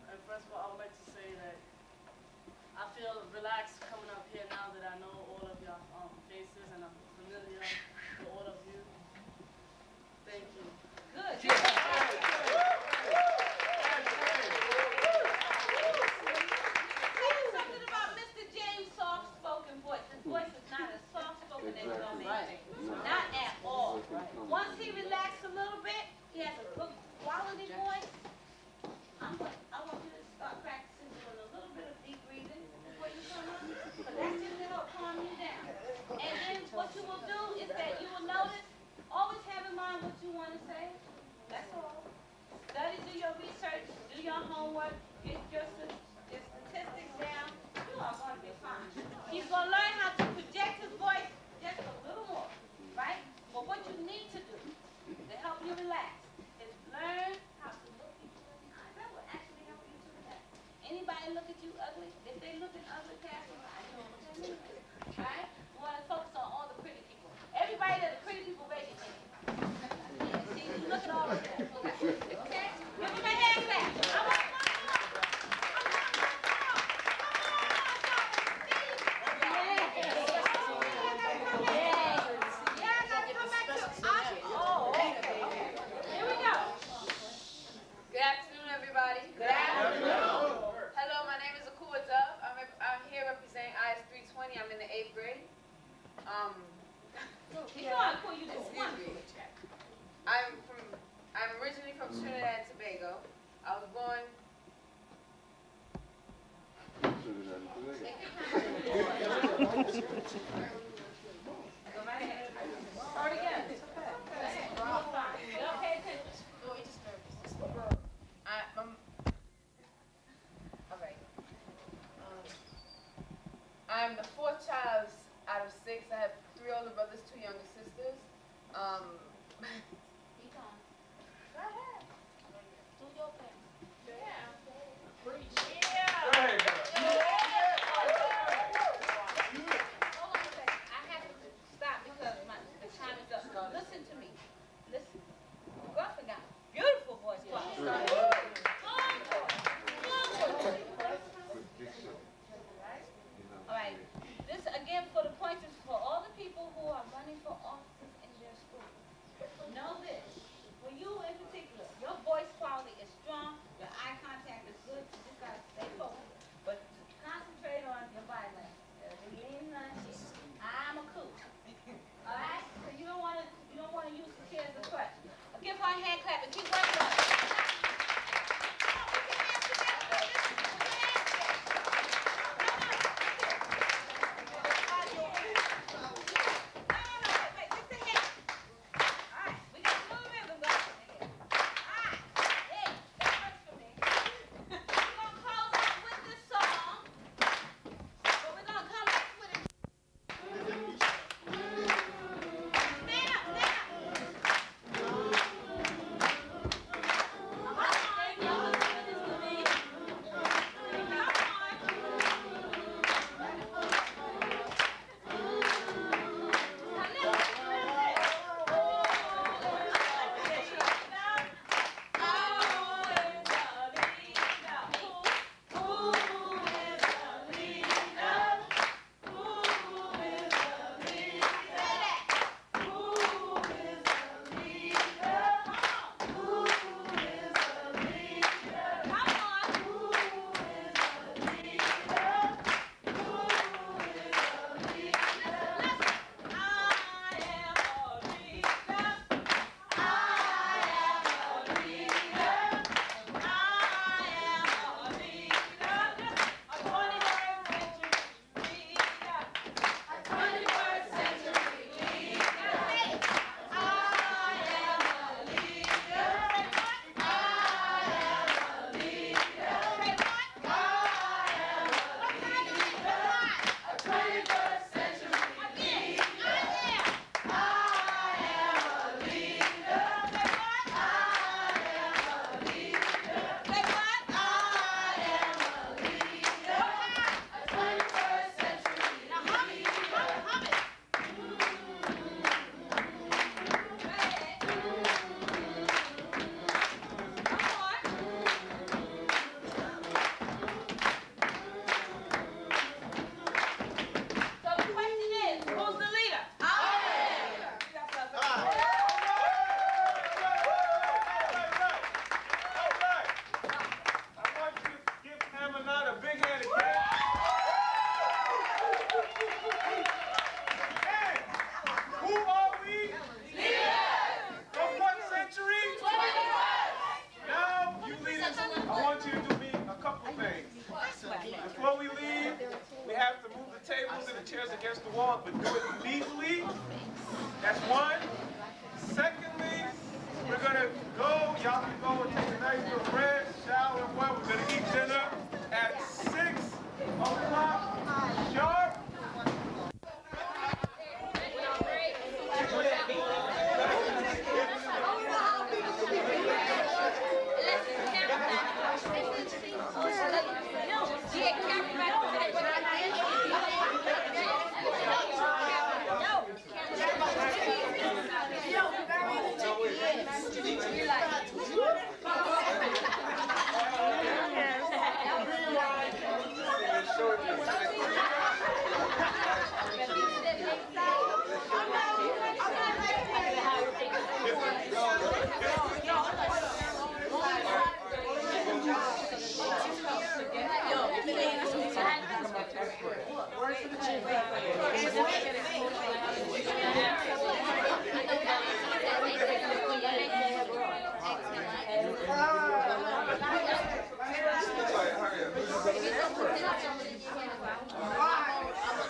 And first of all, I would like to say that I feel relaxed coming up here now that I know all of your faces and I'm familiar with all of you. Thank you. Good. Something about Mr. James' soft-spoken voice. His voice is not as soft-spoken as your man. Not at all. Once he relaxes a little bit, he has a good quality voice. I want you to start practicing doing a little bit of deep breathing before you come up. But that's just gonna calm you down. And then what you will do is that you will notice, always have in mind what you want to say. That's all. Study, do your research, do your homework, get your statistics down. You are going to be fine. He's going to learn how to project his voice just a little more, right? But what you need to do to help you relax is learn how to look people in the eye. That will actually help you to relax. Anybody look at you ugly? If they look at ugly, pass them by. You know what I'm saying? All right? We want to focus on all the pretty people. Everybody that the pretty people raise your hand. Yeah, see, you look at all of them. Okay? Give me my hand clap. I want I'm originally from Trinidad and Tobago. I was born. Start again. It's okay. Don't pay attention. All right. I'm the fourth child out of 6. I have 3 older brothers, 2 younger sisters. Go ahead. Do your thing. Yeah. Preach. Go ahead, Hold on a second. I have to stop because the time is up. Listen to me. Listen. Girlfriend got a beautiful voice. All right. This again for the pointers for all the people who are running for office in their school. want you to do me a couple things. Before we leave, we have to move the tables and the chairs against the wall, but do it immediately. That's one. Secondly, we're going to go, y'all can go and take a nice little rest, shower, and what? We're going to eat dinner at 6 o'clock sharp.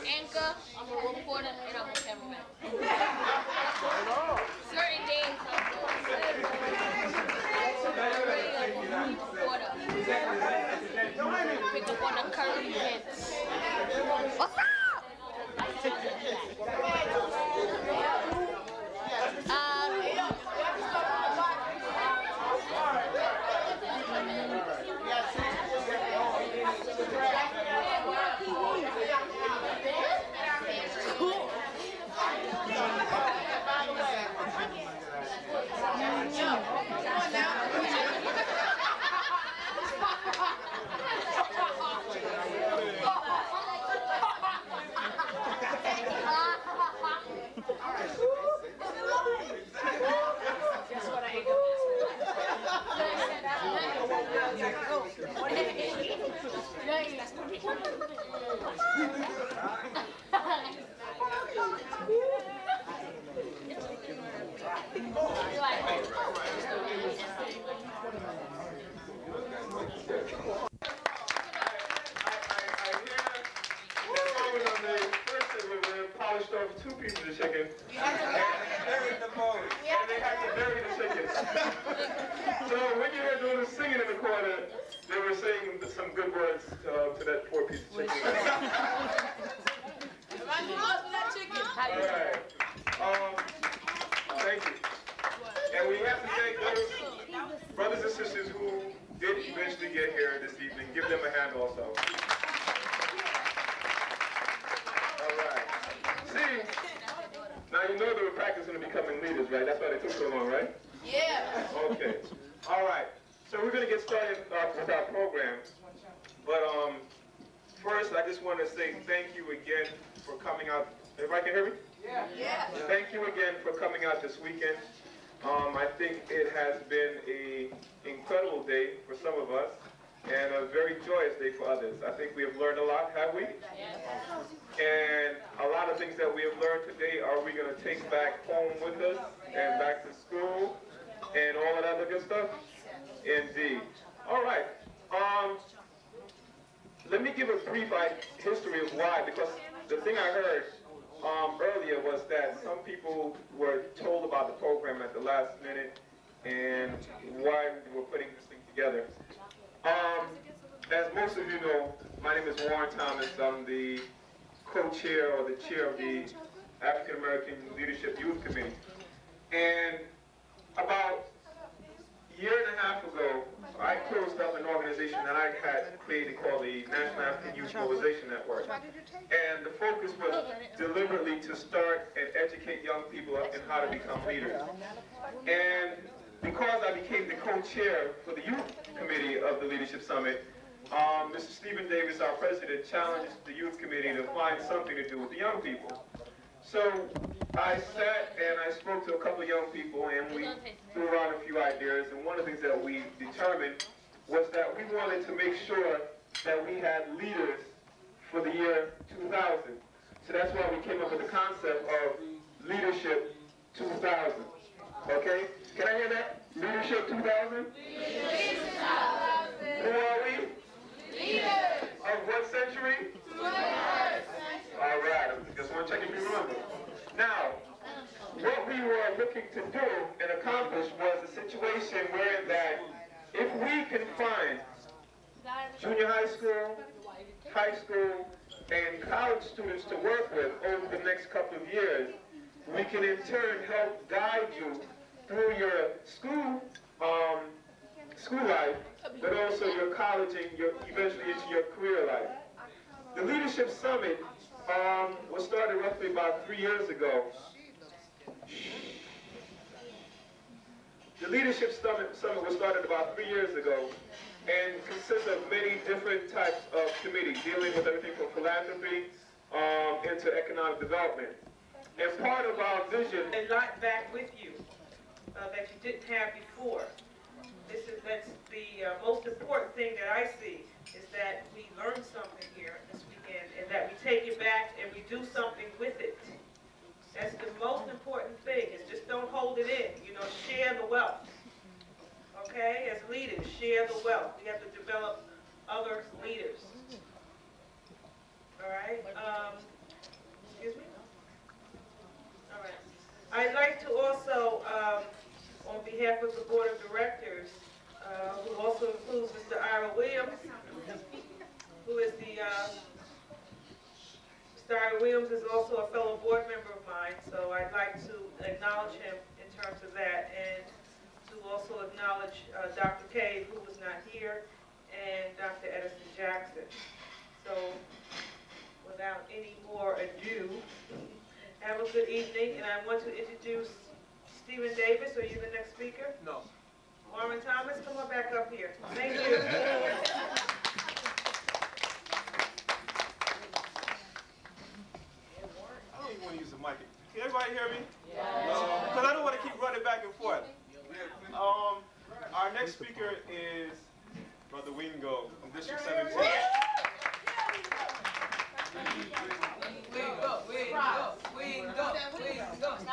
Anchor, I'm a reporter, and I'm a cameraman. Certain days I'm a reporter. Pick up on the current events. What's up? Two pieces of chicken, and they had to bury the chicken. So when you were doing the singing in the corner, they were saying some good words to that poor piece of chicken. All right. Thank you. And we have to thank those brothers and sisters who did eventually get here this evening. Give them a hand also. Now you know they were practicing to becoming leaders, right? That's why they took so long, right? Yeah. Okay. All right. So we're going to get started with our program. But first, I just want to say thank you again for coming out. Everybody can hear me? Yeah. Thank you again for coming out this weekend. I think it has been an incredible day for some of us and a very joyous day for others. I think we have learned a lot, have we? Yes. And a lot of things that we have learned today are we going to take back home with us and back to school and all of that other good stuff? Indeed. All right. Let me give a brief history of why, because the thing I heard earlier was that some people were told about the program at the last minute and why we were putting this thing together. As most of you know, my name is Warren Thomas. I'm the co-chair or the chair of the African American Leadership Youth Committee. And about a year and a half ago, I closed up an organization that I had created called the National African Youth Mobilization Network. And the focus was deliberately to start and educate young people in how to become leaders. And because I became the co-chair for the youth committee of the Leadership Summit, Mr. Stephen Davis, our president, challenged the youth committee to find something to do with the young people. So I sat and I spoke to a couple of young people and we threw around a few ideas, and one of the things that we determined was that we wanted to make sure that we had leaders for the year 2000. So that's why we came up with the concept of Leadership 2000. Okay? Can I hear that? Leadership 2000? Leadership 2000. aware that if we can find junior high school, and college students to work with over the next couple of years, we can in turn help guide you through your school life, but also your college and eventually into your career life. The Leadership Summit was started roughly about 3 years ago. The Leadership Summit was started about 3 years ago and consists of many different types of committees dealing with everything from philanthropy into economic development. And part of our vision... A lot back with you that you didn't have before. That's the most important thing that I see is that we learn something here this weekend and that we take it back and we do something with it. That's the most important thing, is just don't hold it in. You know, share the wealth. Okay? As leaders, share the wealth. We have to develop other leaders. All right? Excuse me? All right. I'd like to also, on behalf of the Board of Directors, who also includes Mr. Ira Williams, who is the, Mr. Ira Williams is also a fellow board member of mine, so I'd like to acknowledge him in terms of that, and to also acknowledge Dr. Cave, who was not here, and Dr. Edison Jackson. So, without any more ado, have a good evening, and I want to introduce Stephen Davis. Are you the next speaker? No. Warren Thomas, come on back up here. Thank you. I don't even want to use the mic. Can everybody hear me? Yeah. Because I don't want to keep running back and forth. Our next speaker is Brother Wingo from District 17. Wingo.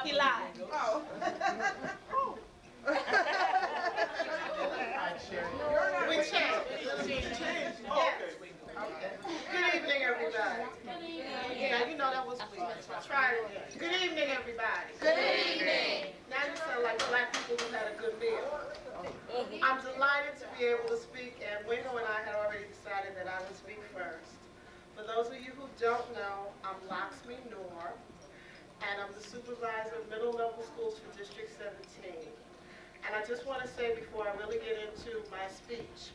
He lied. Oh. We changed. Good evening, everybody. Yeah, you know that was weird. Try it again. Good evening, everybody. Good evening. Now you sound like black people who had a good meal. I'm delighted to be able to speak, and Wingo and I had already decided that I would speak first. For those of you who don't know, I'm Laxmi Noor, and I'm the supervisor of middle level schools for District 17. And I just want to say before I really get into my speech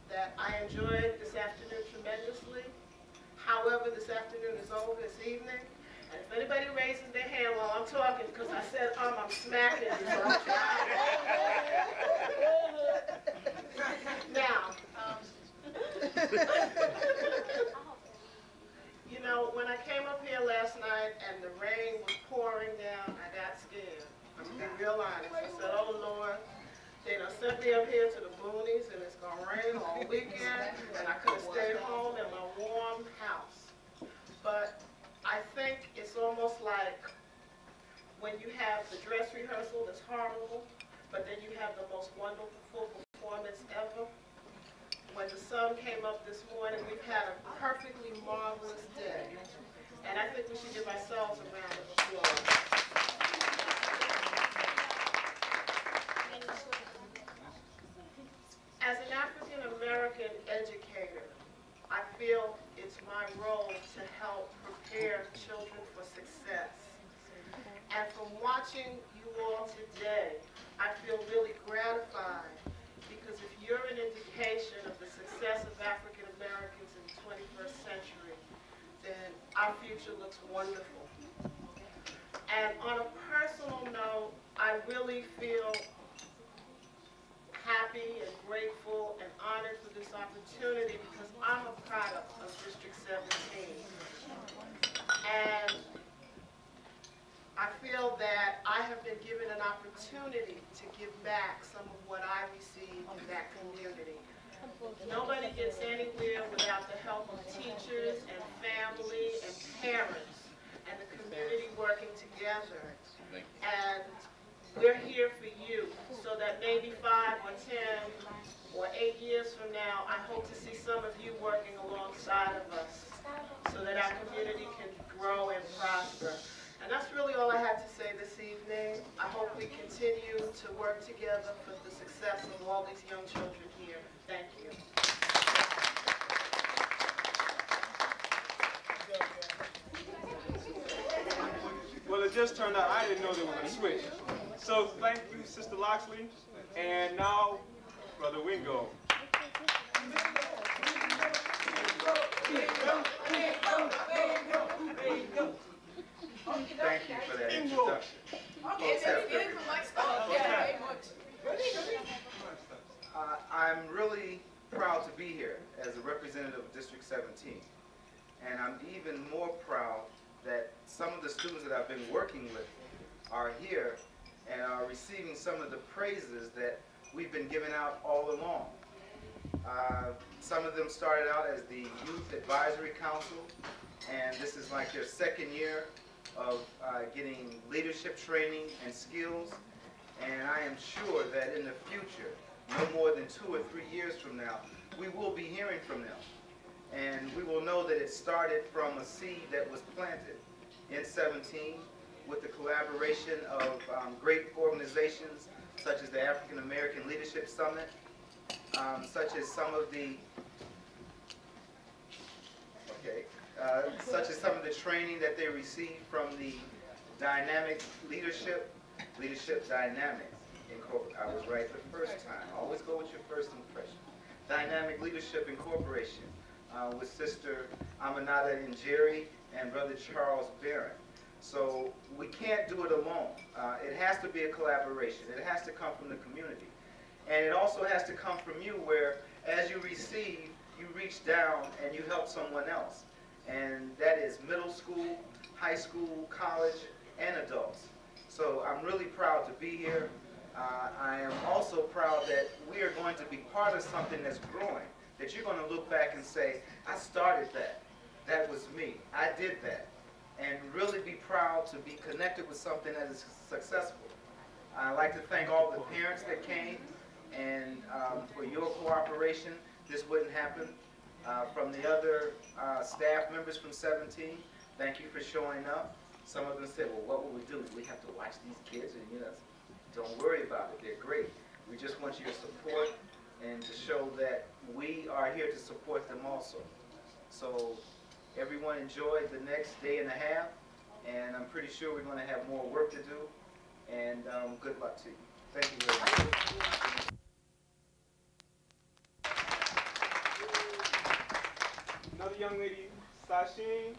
that I enjoyed this afternoon tremendously. However, this afternoon is over this evening. And if anybody raises their hand while I'm talking because I said I'm smacking you. Now, you know, when I came up here last night and the rain was pouring down, I got scared. I'm to be real honest. I said, oh Lord, they done sent me up here to the boonies and it's gonna rain all weekend and I could have stayed home in my warm house. But I think it's almost like when you have the dress rehearsal that's horrible, but then you have the most wonderful performance ever. When the sun came up this morning, we've had a perfectly marvelous day. And I think we should give ourselves a round of applause. As an African-American educator, I feel it's my role to help prepare children for success. And from watching you all today, I feel really gratified because if you're an indication of the success of African Americans in the 21st century, then our future looks wonderful. And on a personal note, I really feel happy and grateful and honored for this opportunity because I'm a product of District 17. And I feel that I have been given an opportunity to give back some of what I received in that community. Nobody gets anywhere without the help of teachers and family and parents and the community working together. And we're here for you so that maybe 5 or 10 or 8 years from now, I hope to see some of you working alongside of us so that our community can grow and prosper. And that's really all I had to say this evening. I hope we continue continue to work together for the success of all these young children here. Thank you. Well, it just turned out I didn't know they were going to switch. So thank you, Sister Loxley. And now, Brother Wingo. Thank you for that introduction. I'm really proud to be here as a representative of District 17. And I'm even more proud that some of the students that I've been working with are here and are receiving some of the praises that we've been giving out all along. Some of them started out as the Youth Advisory Council, and this is like their second year of getting leadership training and skills. And I am sure that in the future, no more than 2 or 3 years from now, we will be hearing from them. And we will know that it started from a seed that was planted in 17 with the collaboration of great organizations such as the African American Leadership Summit, such as some of the training that they received from the Dynamic Leadership Dynamics. I was right the first time. Always go with your first impression. Dynamic Leadership Incorporation with Sister Aminata Njeri and Brother Charles Barron. So we can't do it alone. It has to be a collaboration. It has to come from the community. And it also has to come from you where as you receive, you reach down and you help someone else. And that is middle school, high school, college, and adults. So I'm really proud to be here. I am also proud that we are going to be part of something that's growing, that you're going to look back and say, I started that. That was me. I did that. And really be proud to be connected with something that is successful. I'd like to thank all the parents that came, and for your cooperation, this wouldn't happen. From the other staff members from 17, thank you for showing up. Some of them said, well, what will we do? Do we have to watch these kids? And you know, don't worry about it. They're great. We just want your support and to show that we are here to support them also. So everyone enjoy the next day and a half, and I'm pretty sure we're going to have more work to do, and good luck to you. Thank you very much. Another young lady, Sasheen,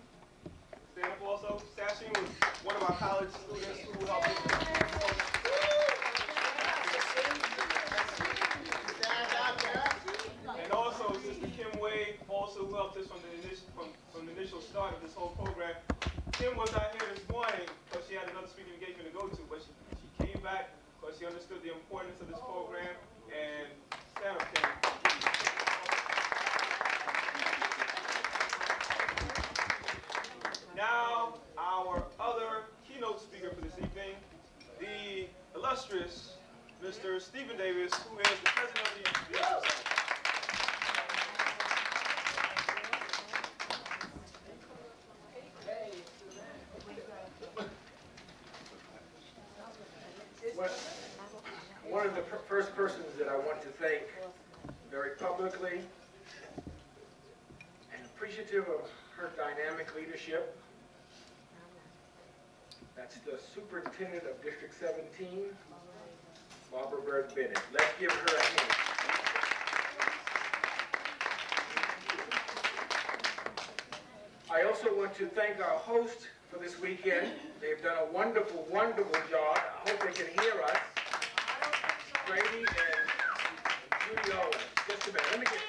stand up also. Sasheen was one of our college students who helped us. And also Sister Kim Wade, also who helped us from the initial start of this whole program. Kim was out here this morning because she had another speaking engagement to go to, but she came back because she understood the importance of this program, and Sarah came. Now, our other keynote speaker for this evening, the illustrious Mr. Stephen Davis, who is the president of the Leadership Summit. One of the first persons that I want to thank very publicly and appreciative of her dynamic leadership, that's the Superintendent of District 17, Barbara Bird Bennett. Let's give her a hand. I also want to thank our host for this weekend. They've done a wonderful, wonderful job. I hope they can hear us. Brady and Judy Owens. Just a minute. Let me get...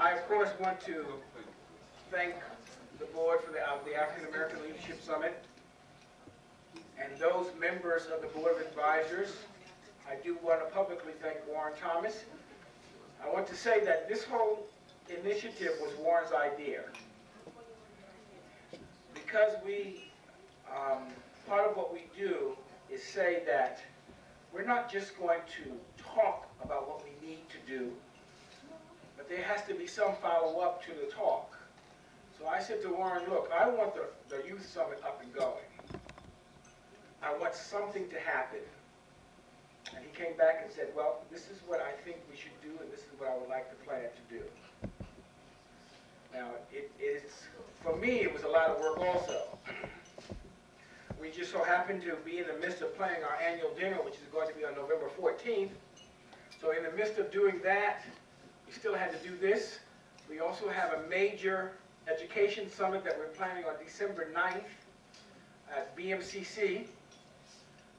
I, of course, want to thank the board for the African American Leadership Summit and those members of the Board of Advisors. I do want to publicly thank Warren Thomas, I want to say that this whole initiative was Warren's idea. Because part of what we do is say that we're not just going to talk about what we need to do, but there has to be some follow-up to the talk. So I said to Warren, look, I want the Youth Summit up and going. I want something to happen. And he came back and said, well, this is what I think we should do, and this is what I would like the plan to do. Now, for me, it was a lot of work also. We just so happened to be in the midst of planning our annual dinner, which is going to be on November 14th. So in the midst of doing that, we still had to do this. We also have a major education summit that we're planning on December 9th at BMCC,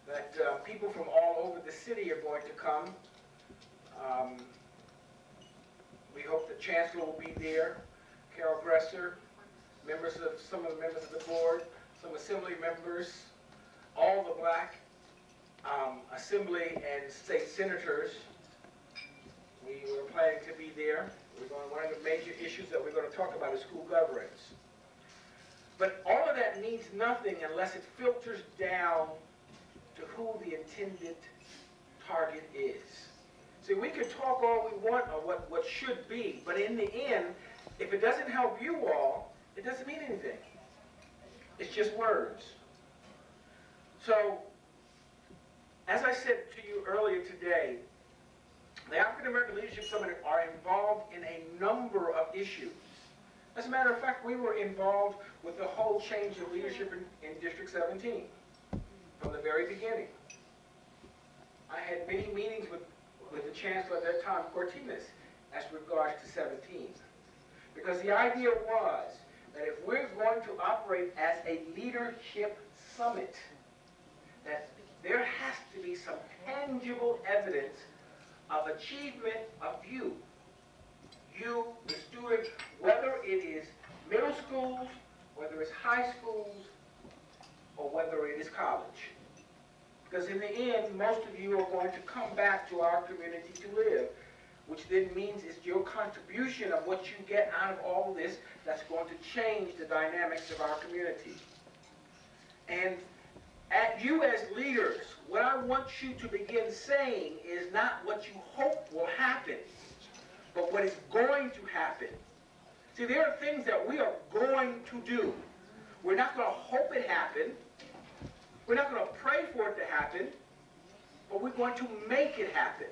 that people from all over the city are going to come. We hope the Chancellor will be there, Carol Gresser, some of the members of the board, some Assembly members, all the black Assembly and state senators. We were planning to be there. One of the major issues that we're going to talk about is school governance. But all of that means nothing unless it filters down to who the intended target is. See, we can talk all we want on what should be, but in the end, if it doesn't help you all, it doesn't mean anything. It's just words. So, as I said to you earlier today, the African American Leadership Summit are involved in a number of issues. As a matter of fact, we were involved with the whole change of leadership in District 17 from the very beginning. I had many meetings with the Chancellor at that time, Cortines, as regards to 17. Because the idea was that if we're going to operate as a leadership summit, that there has to be some tangible evidence of achievement of you, the student, whether it is middle schools, whether it's high schools, or whether it is college. Because in the end, most of you are going to come back to our community to live, which then means it's your contribution of what you get out of all this that's going to change the dynamics of our community. And at you as leaders, what I want you to begin saying is not what you hope will happen, but what is going to happen. See, there are things that we are going to do. We're not going to hope it happen. We're not going to pray for it to happen, but we're going to make it happen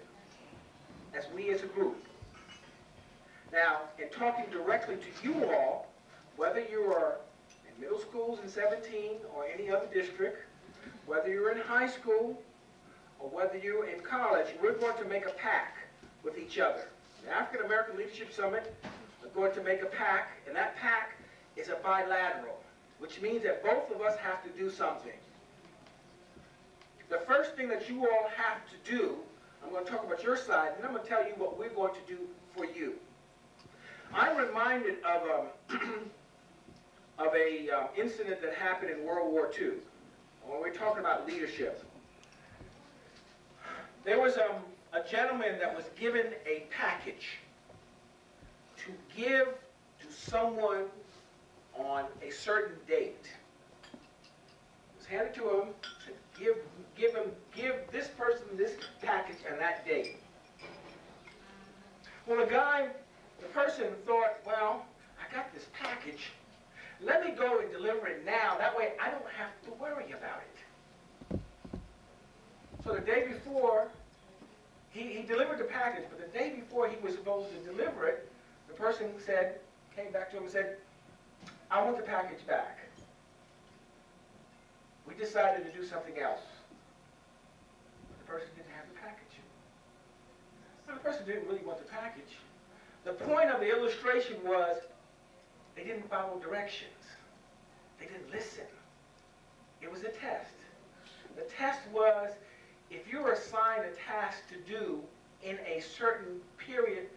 as we as a group. Now, in talking directly to you all, whether you are in middle schools in 17 or any other district, whether you're in high school or whether you're in college, we're going to make a pact with each other. The African American Leadership Summit is going to make a pact, and that pact is a bilateral, which means that both of us have to do something. The first thing that you all have to do, I'm going to talk about your side, and I'm going to tell you what we're going to do for you. I'm reminded of a incident that happened in World War II, when we're talking about leadership. There was a gentleman that was given a package to give to someone on a certain date. It was handed to him, said, give this person this package on that date. Well, the person thought, well, I got this package. Let me go and deliver it now. That way I don't have to worry about it. So the day before, he delivered the package, but the day before he was supposed to deliver it, the person came back to him and said, I want the package back. We decided to do something else. But the person didn't have the package. So the person didn't really want the package. The point of the illustration was they didn't follow directions. They didn't listen. It was a test. The test was, if you're assigned a task to do in a certain period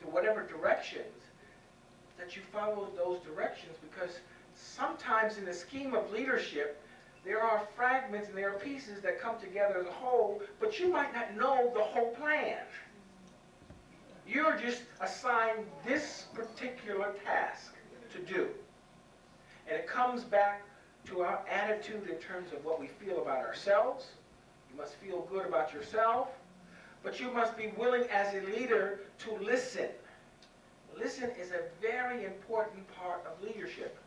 to whatever directions, that you follow those directions, because sometimes in the scheme of leadership, there are fragments and there are pieces that come together as a whole, but you might not know the whole plan. You're just assigned this particular task to do. And it comes back to our attitude in terms of what we feel about ourselves. You must feel good about yourself, but you must be willing as a leader to listen. Listen is a very important part of leadership.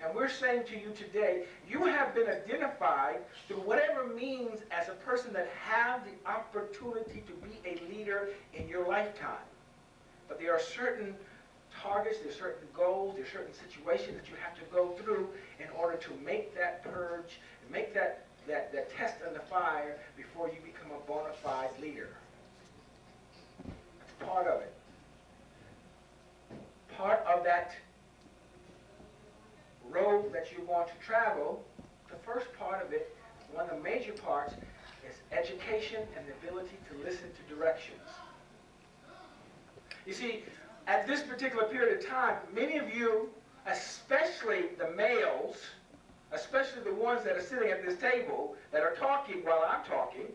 And we're saying to you today, you have been identified through whatever means as a person that have the opportunity to be a leader in your lifetime. But there are certain targets, there's certain goals, there's certain situations that you have to go through in order to make that purge, and make that test on the fire before you become a bona fide leader. That's part of it. Part of that road that you want to travel, the first part of it, one of the major parts, is education and the ability to listen to directions. You see, at this particular period of time, many of you, especially the males, especially the ones that are sitting at this table, that are talking while I'm talking,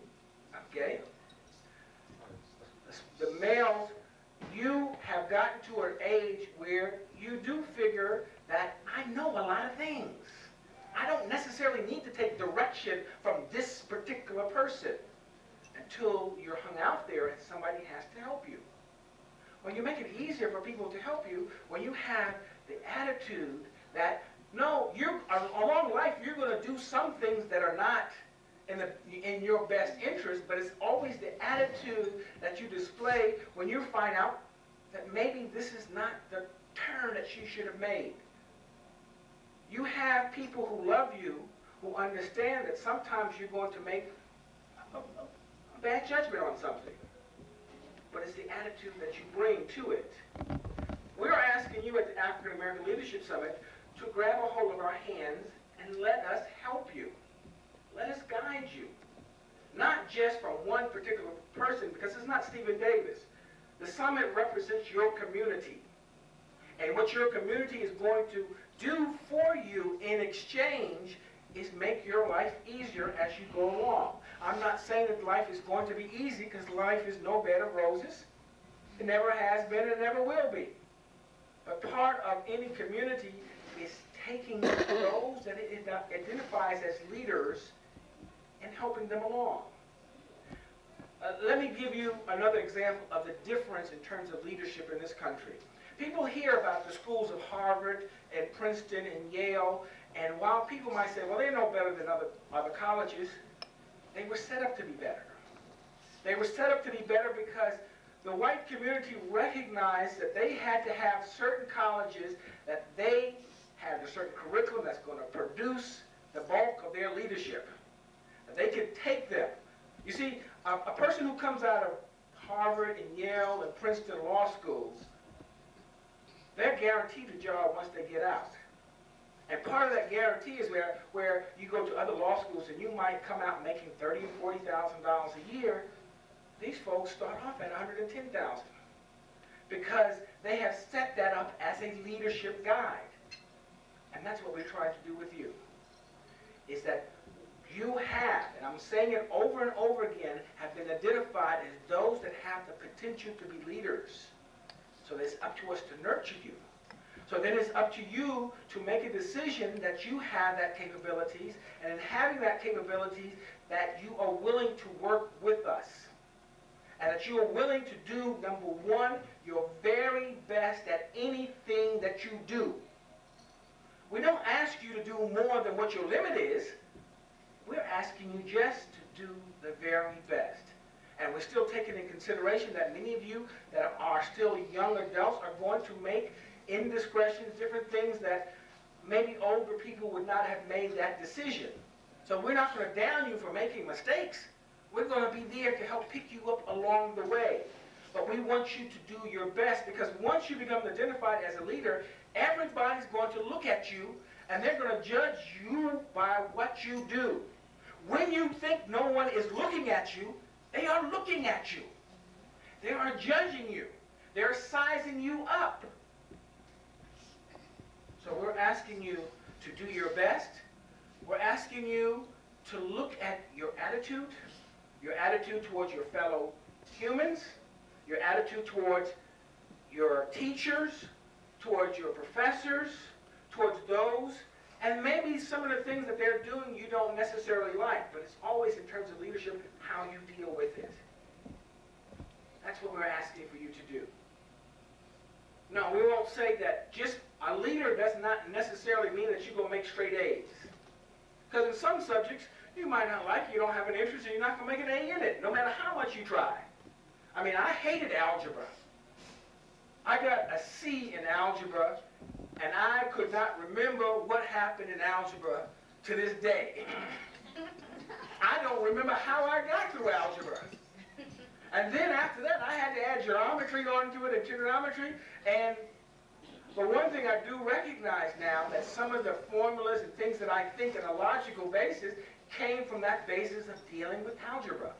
okay? The males, you have gotten to an age where you do figure that I know a lot of things. I don't necessarily need to take direction from this particular person until you're hung out there and somebody has to help you. Well, you make it easier for people to help you when you have the attitude that, no, along life you're going to do some things that are not in your best interest, but it's always the attitude that you display when you find out that maybe this is not the turn that you should have made. You have people who love you, who understand that sometimes you're going to make a bad judgment on something. But it's the attitude that you bring to it. We're asking you at the African American Leadership Summit to grab a hold of our hands and let us help you. Let us guide you. Not just from one particular person, because it's not Stephen Davis. The summit represents your community. And what your community is going to do for you in exchange is make your life easier as you go along. I'm not saying that life is going to be easy, because life is no bed of roses. It never has been and never will be. But part of any community is taking those that it identifies as leaders and helping them along. Let me give you another example of the difference in terms of leadership in this country. People hear about the schools of Harvard and Princeton and Yale, and while people might say, well, they're no better than other colleges, they were set up to be better. They were set up to be better because the white community recognized that they had to have certain colleges, that they had a certain curriculum that's going to produce the bulk of their leadership. That they could take them. You see, a person who comes out of Harvard and Yale and Princeton law schools, they're guaranteed a job once they get out. And part of that guarantee is where you go to other law schools and you might come out making $30,000 and $40,000 a year. These folks start off at $110,000 because they have set that up as a leadership guide. And that's what we're trying to do with you, is that you have, and I'm saying it over and over again, have been identified as those that have the potential to be leaders. So it's up to us to nurture you. So then it's up to you to make a decision that you have that capabilities, and in having that capabilities, that you are willing to work with us. And that you are willing to do, number one, your very best at anything that you do. We don't ask you to do more than what your limit is. We're asking you just to do the very best. And we're still taking into consideration that many of you that are still young adults are going to make indiscretions, different things that maybe older people would not have made that decision. So we're not going to down you for making mistakes. We're going to be there to help pick you up along the way. But we want you to do your best, because once you become identified as a leader, everybody's going to look at you and they're going to judge you by what you do. When you think no one is looking at you, they are looking at you. They are judging you. They're sizing you up. So we're asking you to do your best. We're asking you to look at your attitude towards your fellow humans, your attitude towards your teachers, towards your professors, towards those, and maybe some of the things that they're doing you don't necessarily like, but it's always in terms of leadership, how you deal with it. That's what we're asking for you to do. No, we won't say that just a leader does not necessarily mean that you're going to make straight A's. Because in some subjects, you might not like it, you don't have an interest, and you're not going to make an A in it, no matter how much you try. I mean, I hated algebra. I got a C in algebra, and I could not remember what happened in algebra to this day. I don't remember how I got through algebra. And then after that, I had to add geometry onto it and trigonometry. But one thing I do recognize now, that some of the formulas and things that I think on a logical basis came from that basis of dealing with algebra.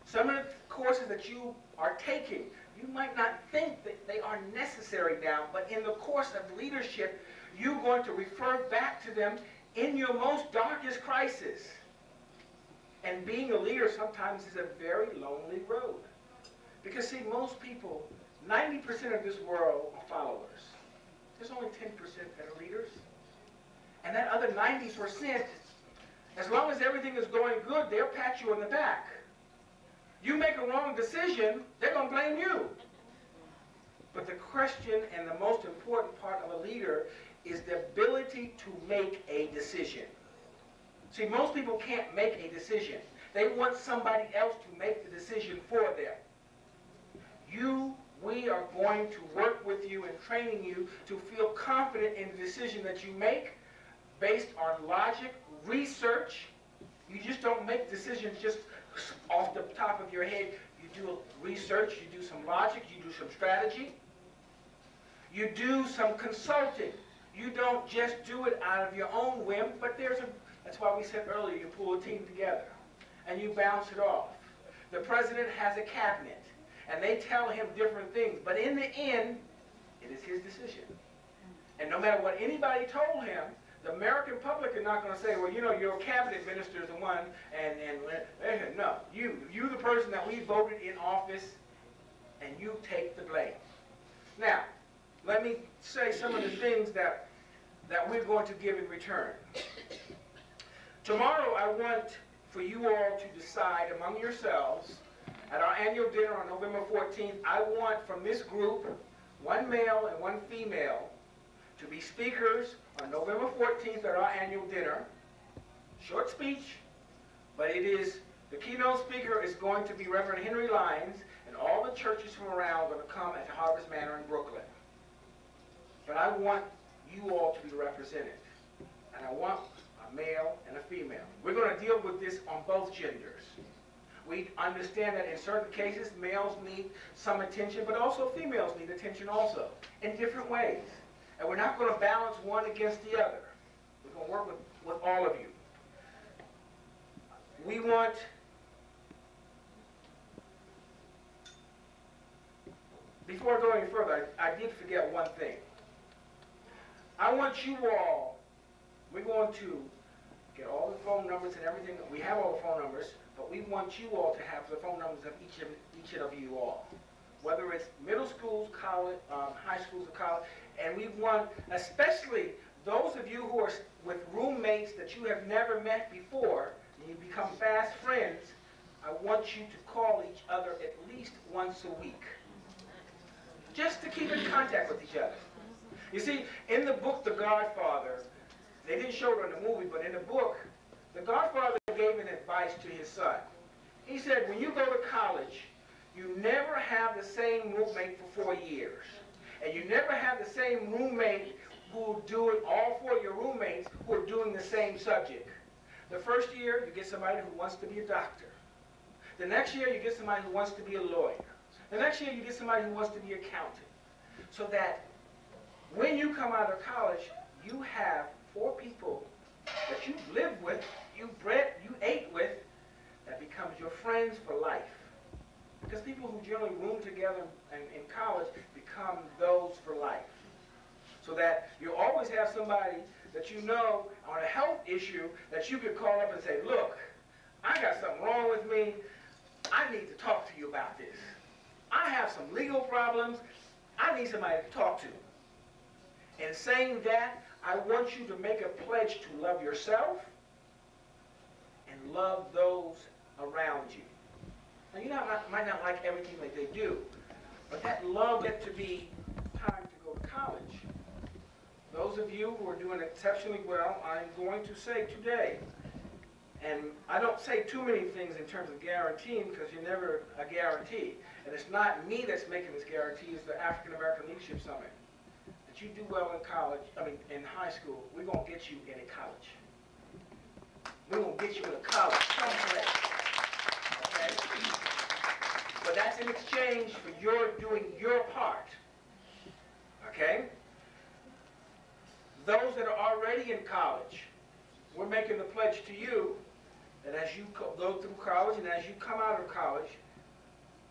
Some of the courses that you are taking, you might not think that they are necessary now, but in the course of leadership, you're going to refer back to them in your most darkest crisis. And being a leader sometimes is a very lonely road. Because see, most people, 90% of this world are followers. There's only 10% that are leaders. And that other 90%, as long as everything is going good, they'll pat you on the back. You make a wrong decision, they're going to blame you. But the question and the most important part of a leader is the ability to make a decision. See, most people can't make a decision. They want somebody else to make the decision for them. We are going to work with you and training you to feel confident in the decision that you make based on logic, research. You just don't make decisions just off the top of your head. You do research, you do some logic, you do some strategy. You do some consulting. You don't just do it out of your own whim, but that's why we said earlier, you pull a team together and you bounce it off. The president has a cabinet and they tell him different things, but in the end, it is his decision. And no matter what anybody told him, the American public are not going to say, well, you know, your cabinet minister is the one, no, you the person that we voted in office, and you take the blame. Now, let me say some of the things that we're going to give in return. Tomorrow, I want for you all to decide among yourselves, at our annual dinner on November 14th, I want from this group, one male and one female, to be speakers on November 14th at our annual dinner. Short speech, but the keynote speaker is going to be Reverend Henry Lyons, and all the churches from around are going to come at Harvest Manor in Brooklyn. But I want you all to be represented, and I want a male and a female. We're going to deal with this on both genders. We understand that in certain cases, males need some attention, but also females need attention also, in different ways. And we're not going to balance one against the other. We're going to work with all of you. We want before going any further, I did forget one thing. I want you all, we're going to get all the phone numbers and everything. We have all the phone numbers, but we want you all to have the phone numbers of each of you all. Whether it's middle schools, college, high schools, or college. And we want, especially those of you who are with roommates that you have never met before, and you become fast friends, I want you to call each other at least once a week. Just to keep in contact with each other. You see, in the book, The Godfather, they didn't show it in the movie, but in the book, the Godfather gave an advice to his son. He said, when you go to college, you never have the same roommate for 4 years. And you never have the same roommate who will do it, all 4 of your roommates who are doing the same subject. The first year, you get somebody who wants to be a doctor. The next year, you get somebody who wants to be a lawyer. The next year, you get somebody who wants to be an accountant. So that when you come out of college, you have 4 people that you lived with, you ate with, that becomes your friends for life. Because people who generally room together in college become those for life. So that you always have somebody that you know on a health issue that you could call up and say, look, I got something wrong with me. I need to talk to you about this. I have some legal problems. I need somebody to talk to. In saying that, I want you to make a pledge to love yourself and love those around you. Now, you might not like everything that they do, but that love gets to be time to go to college. Those of you who are doing exceptionally well, I'm going to say today, and I don't say too many things in terms of guaranteeing because you're never a guarantee. And it's not me that's making this guarantee, it's the African American Leadership Summit. That you do well in college, in high school, we're going to get you in a college. We're going to get you in a college someplace. Okay? But that's in exchange for your doing your part. Okay? Those that are already in college, we're making the pledge to you that as you go through college and as you come out of college,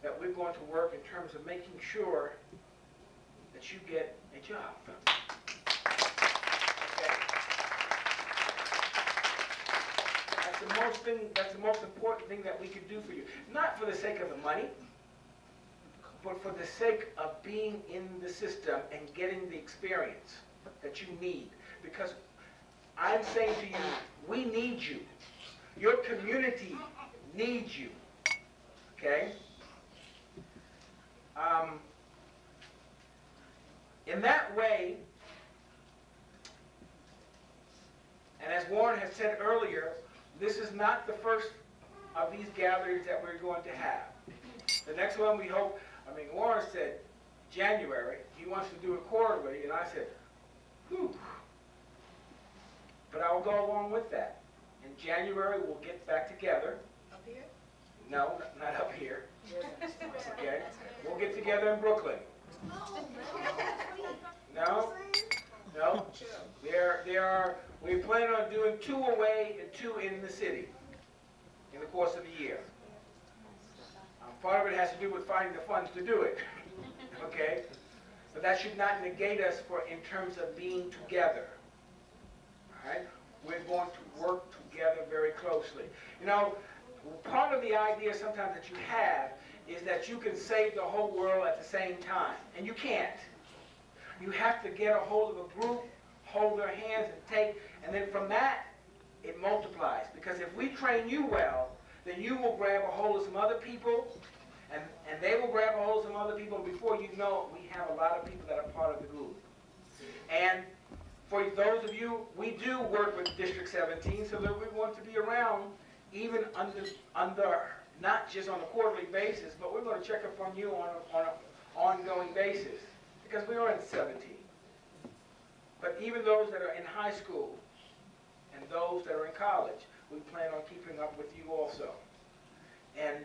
that we're going to work in terms of making sure that you get a job. Okay? That's the most important thing that we can do for you. Not for the sake of the money, but for the sake of being in the system and getting the experience that you need. Because I'm saying to you, we need you. Your community needs you. Okay? In that way, and as Warren has said earlier, this is not the first of these gatherings that we're going to have. The next one we hope, Warren said January, he wants to do it quarterly, and I said, whew. But I will go along with that. In January, we'll get back together. Up here? No, not up here. Okay? We'll get together in Brooklyn. No? No? We plan on doing 2 away and 2 in the city in the course of the year. Part of it has to do with finding the funds to do it. Okay? But that should not negate us in terms of being together. All right? We're going to work together very closely. You know, part of the idea sometimes that you have is that you can save the whole world at the same time. And you can't. You have to get a hold of a group, hold their hands and take, and then from that, it multiplies. Because if we train you well, then you will grab a hold of some other people, and they will grab a hold of some other people, and before you know it, we have a lot of people that are part of the group. And for those of you, we do work with District 17, so that we want to be around even under not just on a quarterly basis, but we're going to check up on you on an ongoing basis, because we are in 17. But even those that are in high school and those that are in college, we plan on keeping up with you also. And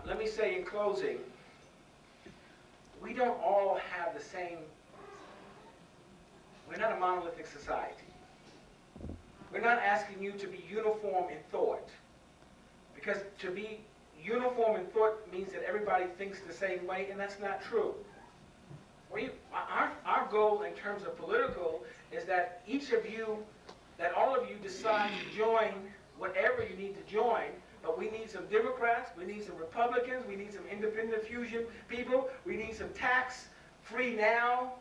let me say in closing, we don't all have the same, we're not a monolithic society. We're not asking you to be uniform in thought. Because to be uniform in thought means that everybody thinks the same way, and that's not true. Our goal in terms of political is that that all of you decide to join whatever you need to join, but we need some Democrats, we need some Republicans, we need some independent fusion people, we need some tax-free now.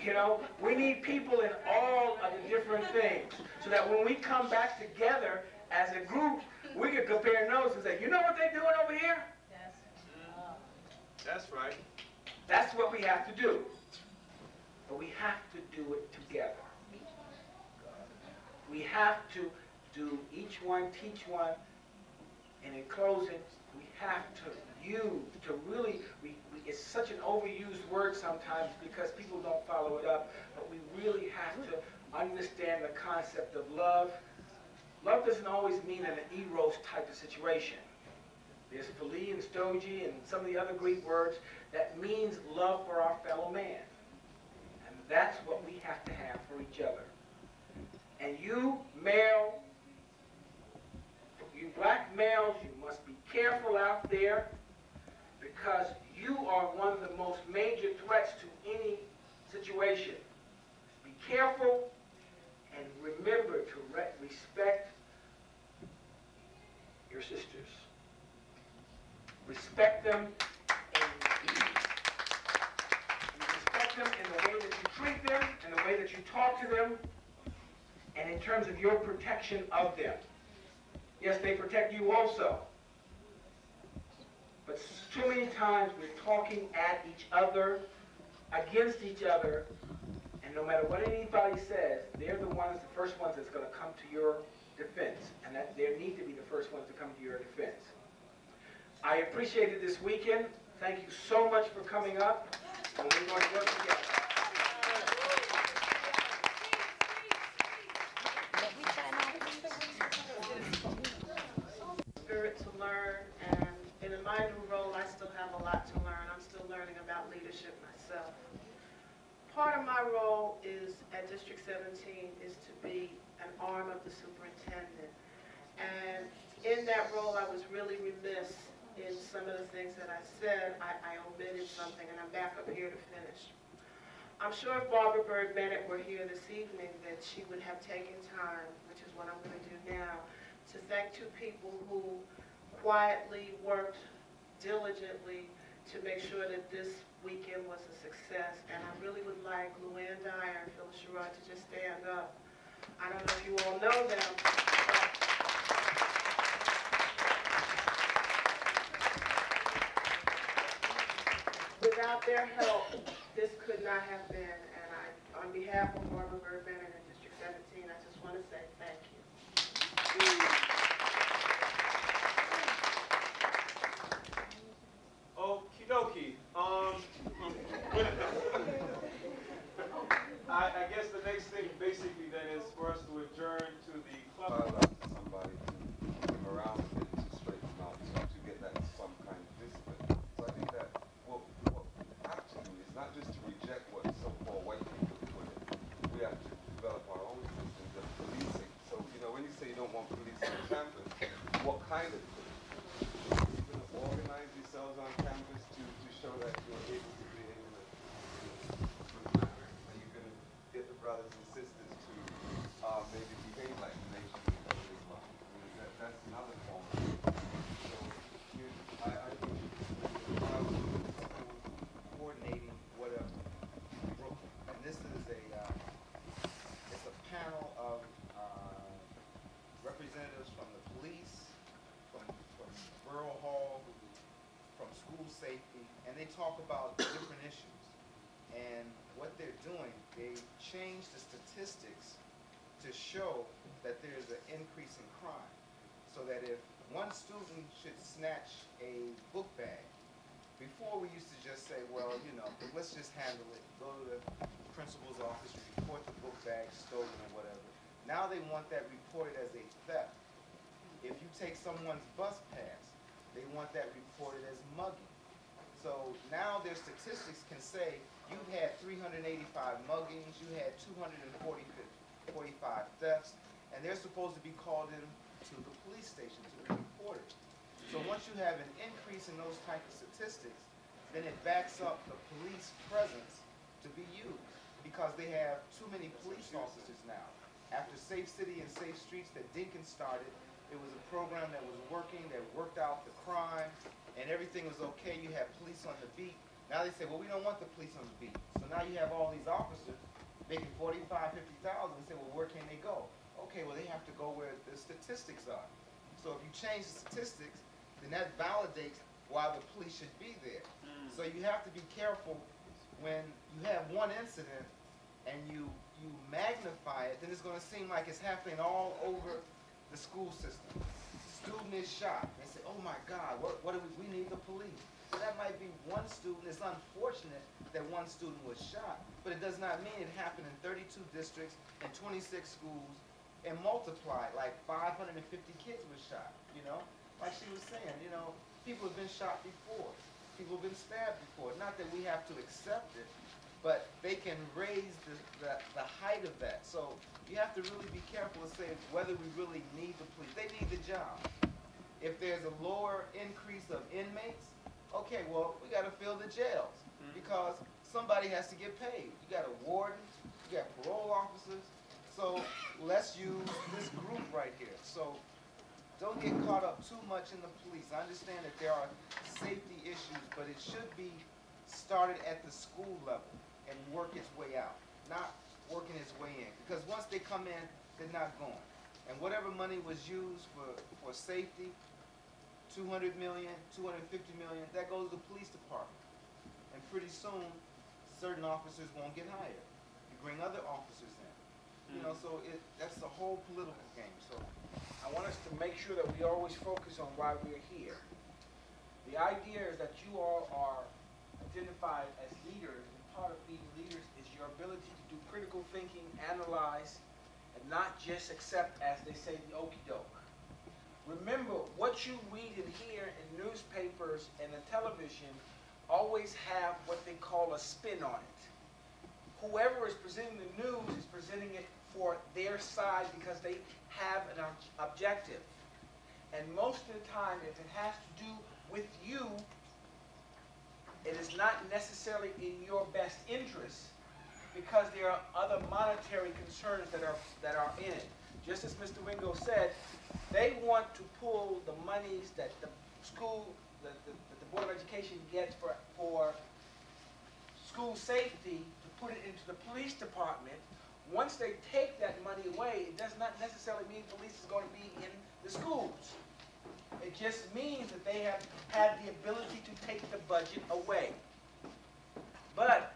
You know, we need people in all of the different things, so that when we come back together as a group, we can compare notes and say, you know what they're doing over here? That's right. That's what we have to do. But we have to do it together. We have to do each one, teach one, and in closing, we have to use, to really, it's such an overused word sometimes because people don't follow it up, but we really have to understand the concept of love. Love doesn't always mean an eros type of situation. There's philia and storge and some of the other Greek words that means love for our fellow man. And that's what we have to have for each other. And you black males, you must be careful out there, because you are one of the most major threats to any situation. Be careful and remember to respect your sisters. Respect them way that you talk to them, and in terms of your protection of them. Yes, they protect you also. But too many times we're talking at each other, against each other, and no matter what anybody says, they're the ones, the first ones that's going to come to your defense, and that they need to be the first ones to come to your defense. I appreciated this weekend. Thank you so much for coming up, and we're going to work together. Spirit to learn, and in my new role, I still have a lot to learn. I'm still learning about leadership myself. Part of my role is at District 17 is to be an arm of the superintendent, and in that role, I was really remiss in some of the things that I said. I omitted something, and I'm back up here to finish. I'm sure if Barbara Byrd Bennett were here this evening that she would have taken time, which is what I'm going to do now, to thank two people who quietly worked diligently to make sure that this weekend was a success. And I really would like Luann Dyer and Phyllis Sherrod to just stand up. I don't know if you all know them, without their help, this could not have been. And on behalf of Barbara Byrd Bennett and District 17, I just want to say thank you. Okie dokie. I guess the next thing basically then is for us to adjourn to the club. Somebody to come around a bit to straighten them out, to get that some kind of discipline. So I think that what we have to do is not just to reject what so-called white people put in. We have to develop our own systems of policing. So, you know, when you say you don't want police on campus, what kind of police? Are you going to organize yourselves on campus to show that you're able to behave in a good manner? Are you going to get the brothers and sisters to maybe behave like the nation because they want? I mean, that's another form. So, I think coordinating whatever. And this is it's a panel of representatives from the police, from Borough Hall, from school safety, and they talk about different issues. And what they're doing, they change the statistics to show that there's an increase in crime. So that if one student should snatch a book bag, before we used to just say, well, you know, let's just handle it. Go to the principal's office, report the book bag stolen or whatever. Now they want that reported as a theft. If you take someone's bus pass, they want that reported as mugging. So now their statistics can say you had 385 muggings, you had 245 thefts, and they're supposed to be called in to the police station to be reported. So once you have an increase in those type of statistics, then it backs up the police presence to be used, because they have too many police officers now. After Safe City and Safe Streets that Dinkins started, it was a program that was working, that worked out the crime, and everything was okay. You had police on the beat. Now they say, well, we don't want the police on the beat. So now you have all these officers making $45,000, $50,000, and say, well, where can they go? Okay, well, they have to go where the statistics are. So if you change the statistics, then that validates why the police should be there. So you have to be careful when you have one incident and you magnify it, then it's going to seem like it's happening all over the school system. Student is shot. They say, oh my God, what do we need the police? So that might be one student. It's unfortunate that one student was shot, but it does not mean it happened in 32 districts and 26 schools and multiplied, like 550 kids were shot, you know? Like she was saying, you know, people have been shot before. People have been stabbed before. Not that we have to accept it, but they can raise the height of that. So you have to really be careful to say whether we really need the police. They need the job. If there's a lower increase of inmates, okay, well, we got to fill the jails because somebody has to get paid. You got a warden, you got parole officers. So let's use this group right here. So don't get caught up too much in the police. I understand that there are safety issues, but it should be started at the school level and work its way out. Not working its way in. Because once they come in, they're not going. And whatever money was used for safety, 200 million, 250 million, that goes to the police department. And pretty soon, certain officers won't get hired. You bring other officers in. You know, so that's the whole political game. So I want us to make sure that we always focus on why we're here. The idea is that you all are identified as leaders, and part of being leaders is your ability to do critical thinking, analyze, and not just accept, as they say, the okie doke. Remember, what you read and hear in newspapers and in television always have what they call a spin on it. Whoever is presenting the news is presenting it for their side because they have an objective. And most of the time, if it has to do with you, it is not necessarily in your best interest because there are other monetary concerns that are in it. Just as Mr. Wingo said, they want to pull the monies that the school, that the Board of Education gets for school safety to put it into the police department. Once they take that money away, it does not necessarily mean police is going to be in the schools. It just means that they have had the ability to take the budget away. But,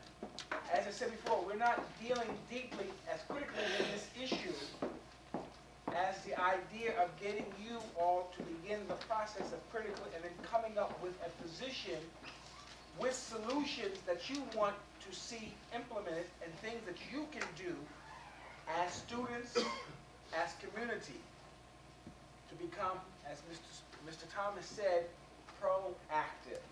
as I said before, we're not dealing deeply as critically with this issue as the idea of getting you all to begin the process of critical and then coming up with a position with solutions that you want to see implemented and things that you can do as students, as community, to become, as Mr. Thomas said, proactive.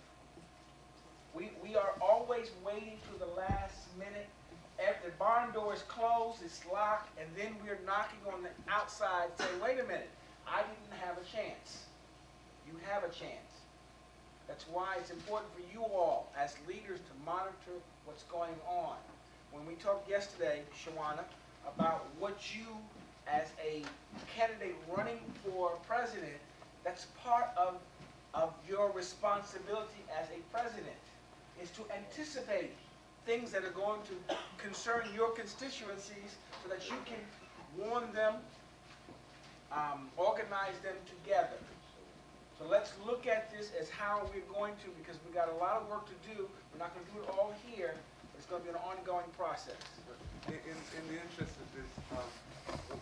We are always waiting to the last minute. If the barn door is closed, it's locked, and then we're knocking on the outside saying, wait a minute, I didn't have a chance. You have a chance. That's why it's important for you all as leaders to monitor what's going on. When we talked yesterday, Shawana, about what you as a candidate running for president, that's part of your responsibility as a president, is to anticipate things that are going to concern your constituencies so that you can warn them, organize them together. So let's look at this as how we're going to, because we've got a lot of work to do. We're not going to do it all here, but it's going to be an ongoing process. In the interest of this,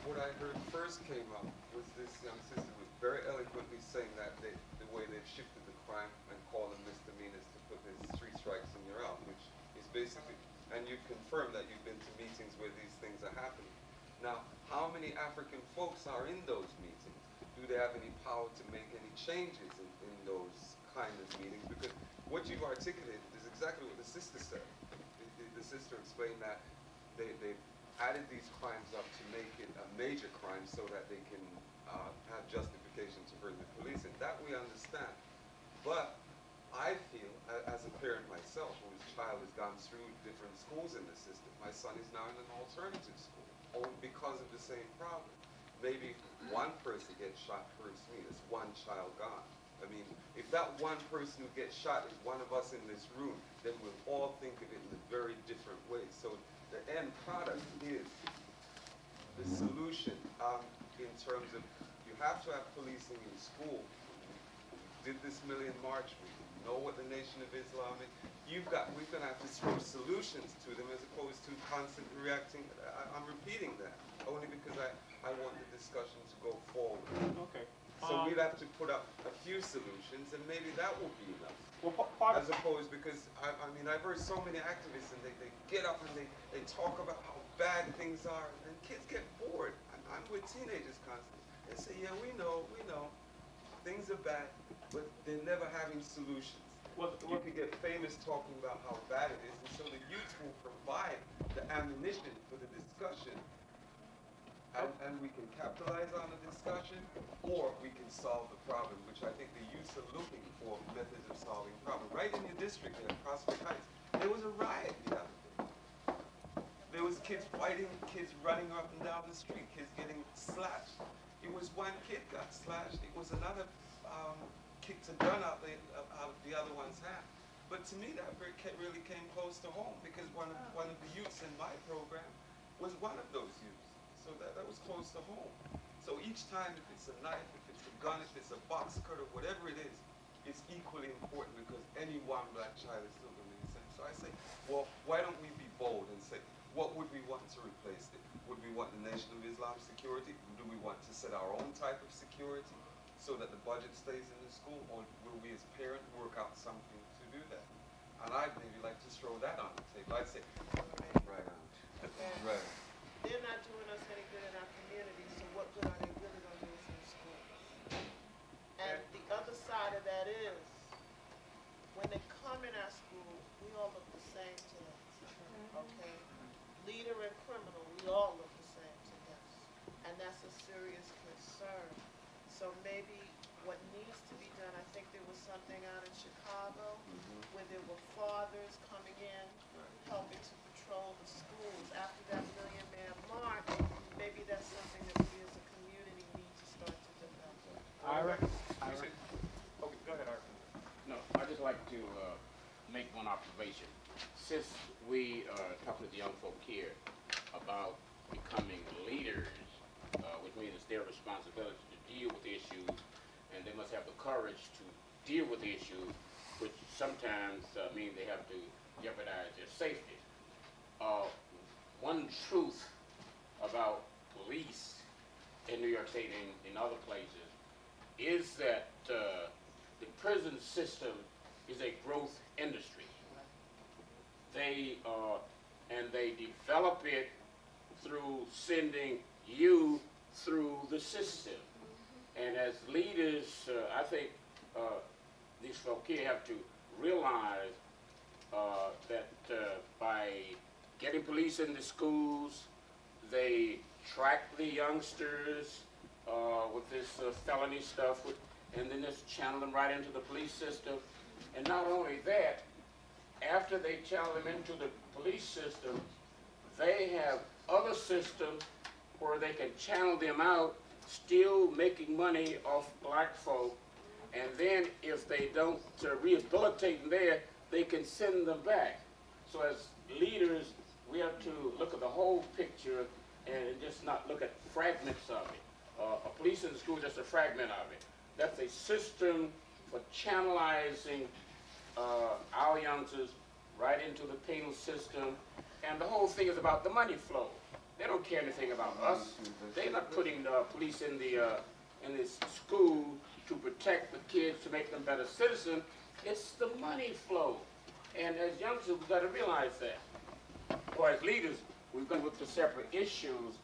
what I heard first came up was this young sister was very eloquently saying that the way they've shifted the crime and called them misdemeanors to put this 3 strikes and you're out, which is basically, and you've confirmed that you've been to meetings where these things are happening. Now, how many African folks are in those meetings? Do they have any power to make any changes in those kind of meetings? Because what you've articulated is exactly what the sister said. The sister explained that they've added these crimes up to make it a major crime so that they can have justification to bring the police in. That we understand. But I feel, as a parent myself, whose child has gone through different schools in the system, my son is now in an alternative school, only because of the same problem. Maybe one person gets shot hurts me, there's one child gone. I mean, if that one person who gets shot is one of us in this room, then we'll all think of it in a very different way. So the end product is the solution in terms of you have to have policing in school. We did this Million March, we know what the Nation of Islam is. We're going to have to throw solutions to them as opposed to constantly reacting. I'm repeating that only because I want the discussion to go forward. Okay. So we'd have to put up a few solutions, and maybe that will be enough. Well, as opposed, because I mean, I've heard so many activists, and they get up and they talk about how bad things are, and kids get bored. I'm with teenagers constantly. They say, yeah, we know, things are bad, but they're never having solutions. You could get famous talking about how bad it is, and so the youth will provide the ammunition for the discussion. And we can capitalize on the discussion, or we can solve the problem, which I think the youth are looking for methods of solving problems. Right in your district here, Prospect Heights, there was a riot the other day. There was kids fighting, kids running up and down the street, kids getting slashed. It was one kid got slashed. It was another kicked a gun out of the other one's hand. But to me, that really came close to home, because one of the youths in my program was one of those used. So that was close to home. So each time, if it's a knife, if it's a gun, if it's a box cutter, whatever it is, it's equally important because any one black child is still going to be the same. So I say, well, why don't we be bold and say, what would we want to replace it? Would we want the Nation of Islam security? Do we want to set our own type of security so that the budget stays in the school? Or will we as parents work out something to do that? And I'd maybe like to throw that on the table. I'd say, right on. Right. They're not doing us any good in our community, so what good are they really going to do us in the schools? And the other side of that is, when they come in our school, we all look the same to them, okay? Leader and criminal, we all look the same to them. And that's a serious concern. So maybe what needs to be done, I think there was something out in Chicago where there were fathers coming in, helping to patrol the schools after that Million Man March. Maybe that's something that we as a community need to start to develop. Ira? Okay, go ahead, Ira. No, I'd just like to make one observation. Since we are talking to the young folk here about becoming leaders, which means it's their responsibility to deal with issues, and they must have the courage to deal with issues, which sometimes mean they have to jeopardize their safety. One truth about police in New York State and in other places is that the prison system is a growth industry. They develop it through sending you through the system. And as leaders, I think these folk here have to realize that by getting police in the schools, they track the youngsters with this felony stuff, and then just channel them right into the police system. And not only that, after they channel them into the police system, they have other systems where they can channel them out, still making money off black folk. And then if they don't rehabilitate them there, they can send them back. So as leaders, we have to look at the whole picture and just not look at fragments of it. A police in the school is just a fragment of it. That's a system for channelizing our youngsters right into the penal system. And the whole thing is about the money flow. They don't care anything about us. They're not putting the police in this school to protect the kids, to make them better citizens. It's the money flow. And as youngsters, we've got to realize that. Or as leaders, we've got to look at the separate issues.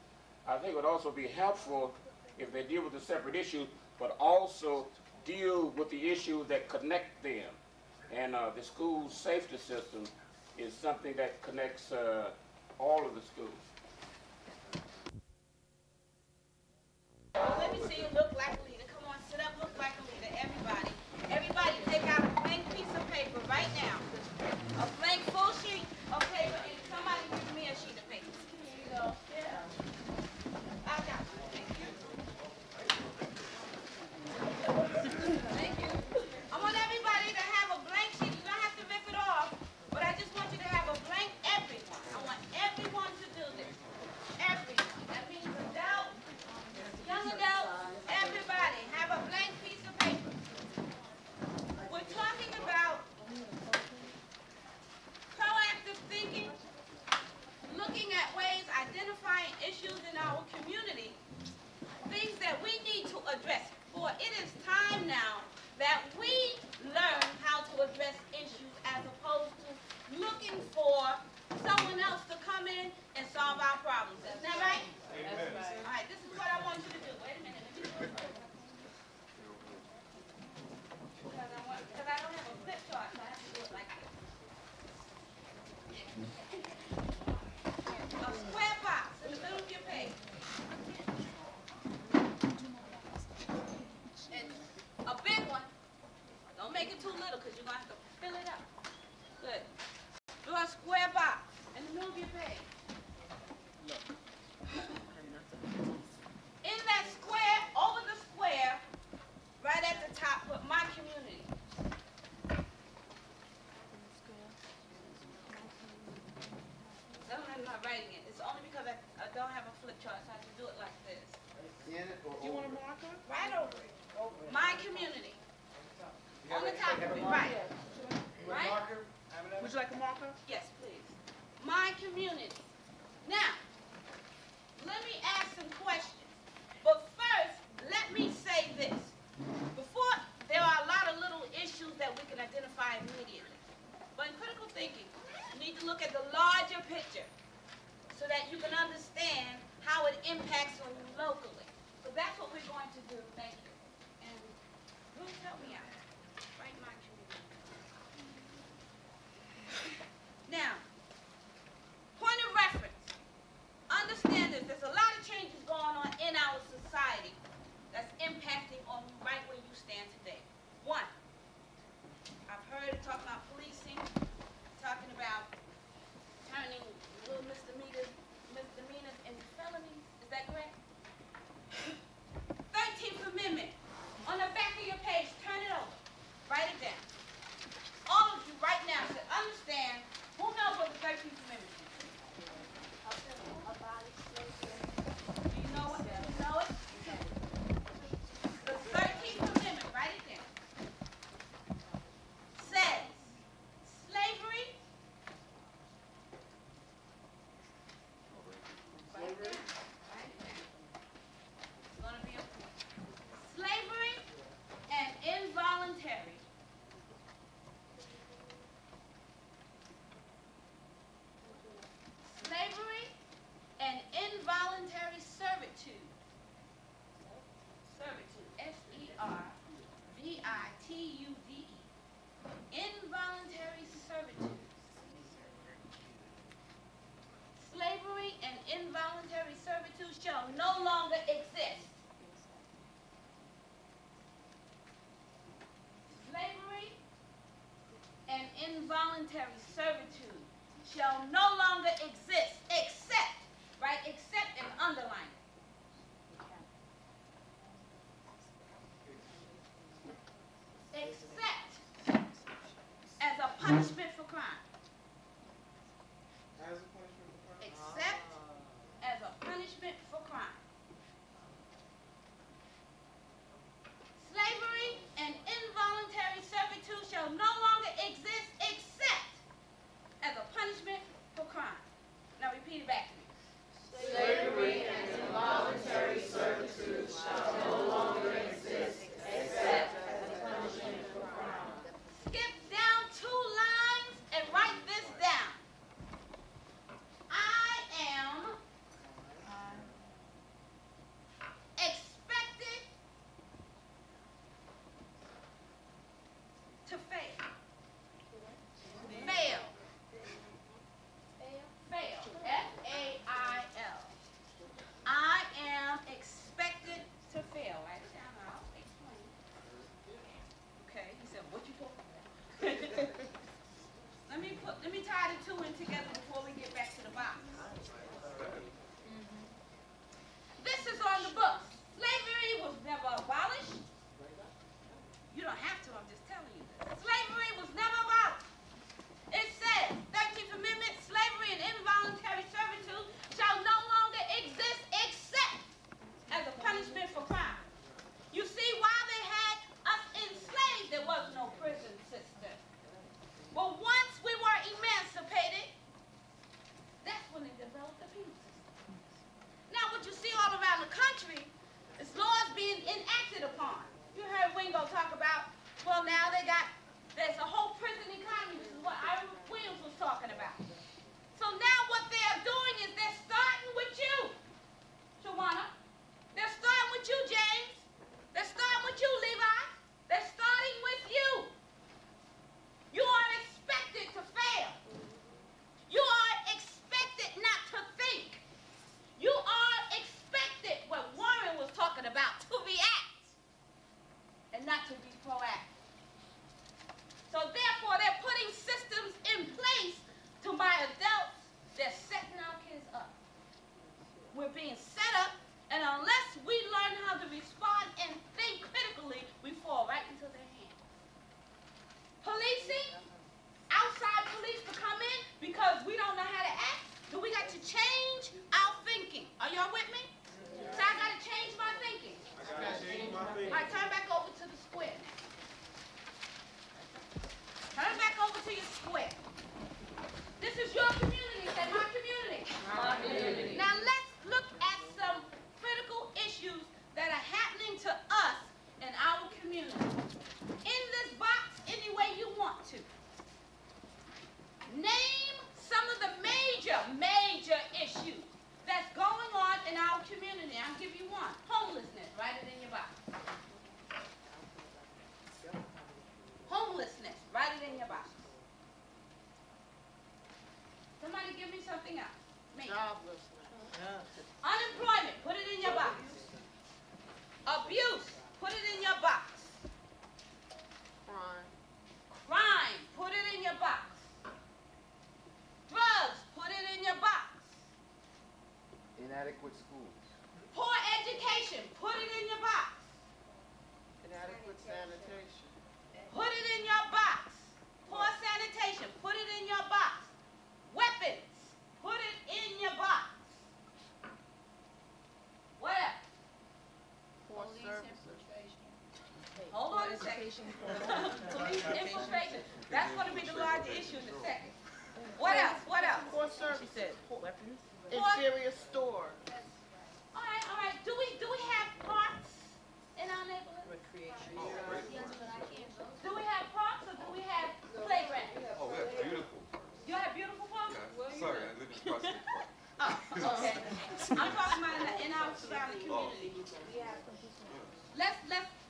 I think it would also be helpful if they deal with the separate issues, but also deal with the issues that connect them. And the school safety system is something that connects all of the schools. Let me see you look like a leader. Come on, sit up, look like a leader. Everybody. Everybody take out a blank piece of paper right now. A blank full sheet of paper, and somebody give me a sheet of paper. Here you go. Yeah. I got you. Thank you. Thank you. I want everybody to have a blank sheet. You don't have to rip it off, but I just want you to have a blank, everyone. I want everyone to do this. Everyone. That means adults, young adults, everybody. Have a blank piece of paper. We're talking about proactive thinking, looking at ways, identifying issues in our community, things that we need to address. For it is time now that we learn how to address issues as opposed to looking for someone else to come in and solve our problems. Isn't that right? Amen. All right, this is what I want you to do. Wait a minute. Let me do it first. Because I don't have a flip chart, so I have to do it like this. A square box in the middle of your page. And a big one. Don't make it too little because you're going to have to fill it up. Good. Do a square box in the middle of your page. In that square, over the square, right at the top, put my community. I'm not writing it. It's only because I community. On the top of it, right. Right? Would you like a marker? Yes, please. My community. Now, let me ask some questions. But first, let me say this. Before, there are a lot of little issues that we can identify immediately. But in critical thinking, you need to look at the larger picture so that you can understand how it impacts on you locally. So that's what we're going to do. Thank you. And Ruth, help me out. Write my community. Now, point of reference. Understand this. There's a lot of changes going on in our society that's impacting on you right where you stand today. One, I've heard it talking about policing, talking about turning little misdemeanors into felonies. Is that correct? 13th Amendment. On the back of your page, turn it over. Write it down. All of you right now should understand who knows what the 13th Amendment is. Do you know what? Do you know it? The 13th Amendment, write it down, says slavery. Write it down. Write it down. It's going to be important. Slavery and involuntary. Slavery and involuntary servitude. Servitude, S-E-R-V-I-T-U-D-E. Involuntary servitude. Slavery and involuntary servitude shall no longer exist. Slavery and involuntary servitude shall no longer exist except, right, except and underline it. Except as a punishment for crime. As a punishment for crime? Except as a punishment for crime. Slavery and involuntary servitude shall no longer exist except one, homelessness, write it in your box. Homelessness, write it in your box. Somebody give me something else. Me. Unemployment, put it in your box. Abuse, put it in your box. Crime, put it in your box. Drugs, put it in your box. Inadequate schools. Poor education, put it in your box. Inadequate sanitation. Put it in your box. Poor sanitation, put it in your box. Weapons, put it in your box. What else? Police Hold on a second. Police infiltration. That's going to be the larger issue in a second. What else? What else? Poor services. Weapons. In serious stores. All right, all right. Do we have parks in our neighborhood? Recreation. Do we have parks or do we have playgrounds? Oh, we have beautiful. You have beautiful parks? Yeah. Sorry, I live in Prospect Park. Oh, okay. I'm talking about in our surrounding community. Let's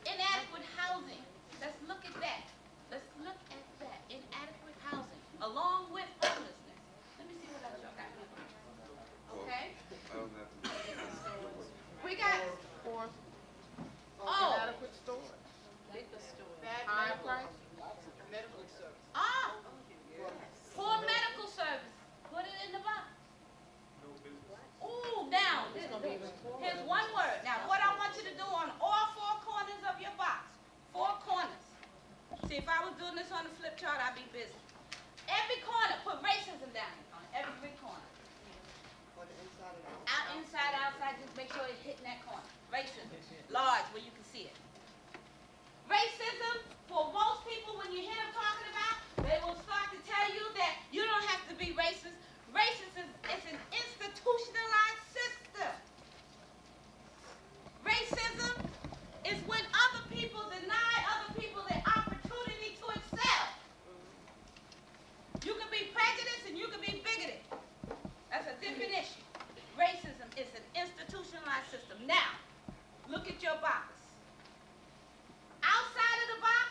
inadequate housing. Let's look at that. Let's look at that. Inadequate housing along with homelessness. Let me see what else y'all got here. Okay. I don't have to. We got Inadequate stores. High price. Medical service. Poor medical service. Put it in the box. Ooh, now, here's one word. Now, what I want you to do on all four corners of your box, four corners. See, if I was doing this on the flip chart, I'd be busy. Every corner, put racism down on every corner. Out, inside, outside, just make sure it's hitting that corner. Racism, large, where you can see it. Racism, for most people, when you hear them talking about, they will start to tell you that you don't have to be racist. Racism is an institutionalized system. Racism is when other people deny other people the opportunity to excel. You can be prejudiced and you can be bigoted. That's a different issue. Racism is an institutionalized system. Now, look at your box. Outside of the box,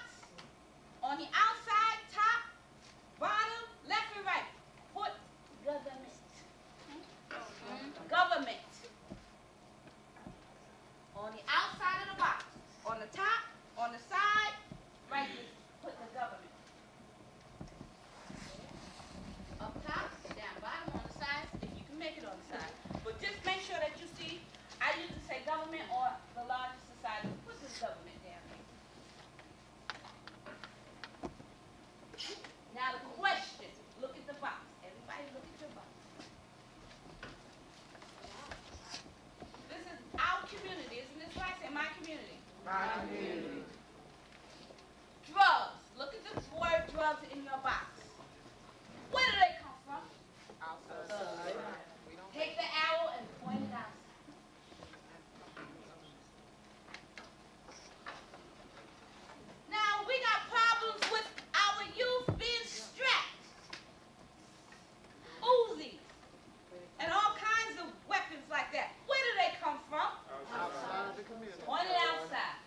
on the outside, top, bottom, left and right, put government. Government. On the outside of the box, on the top, on the side, right here, put the government. Up top, down bottom, on the sides, if you can make it on the side. But just make sure that you see, I usually say government or the largest society. Put this government down here. Now the question, look at the box. Everybody look at your box. This is our community, isn't this right? Say my community. My community. Drugs. Look at the word drugs in your box. Where do they come from? Outside. Take the arrow and point it out. Now we got problems with our youth being strapped. Uzis. And all kinds of weapons like that. Where do they come from? Outside of the community. Point it outside.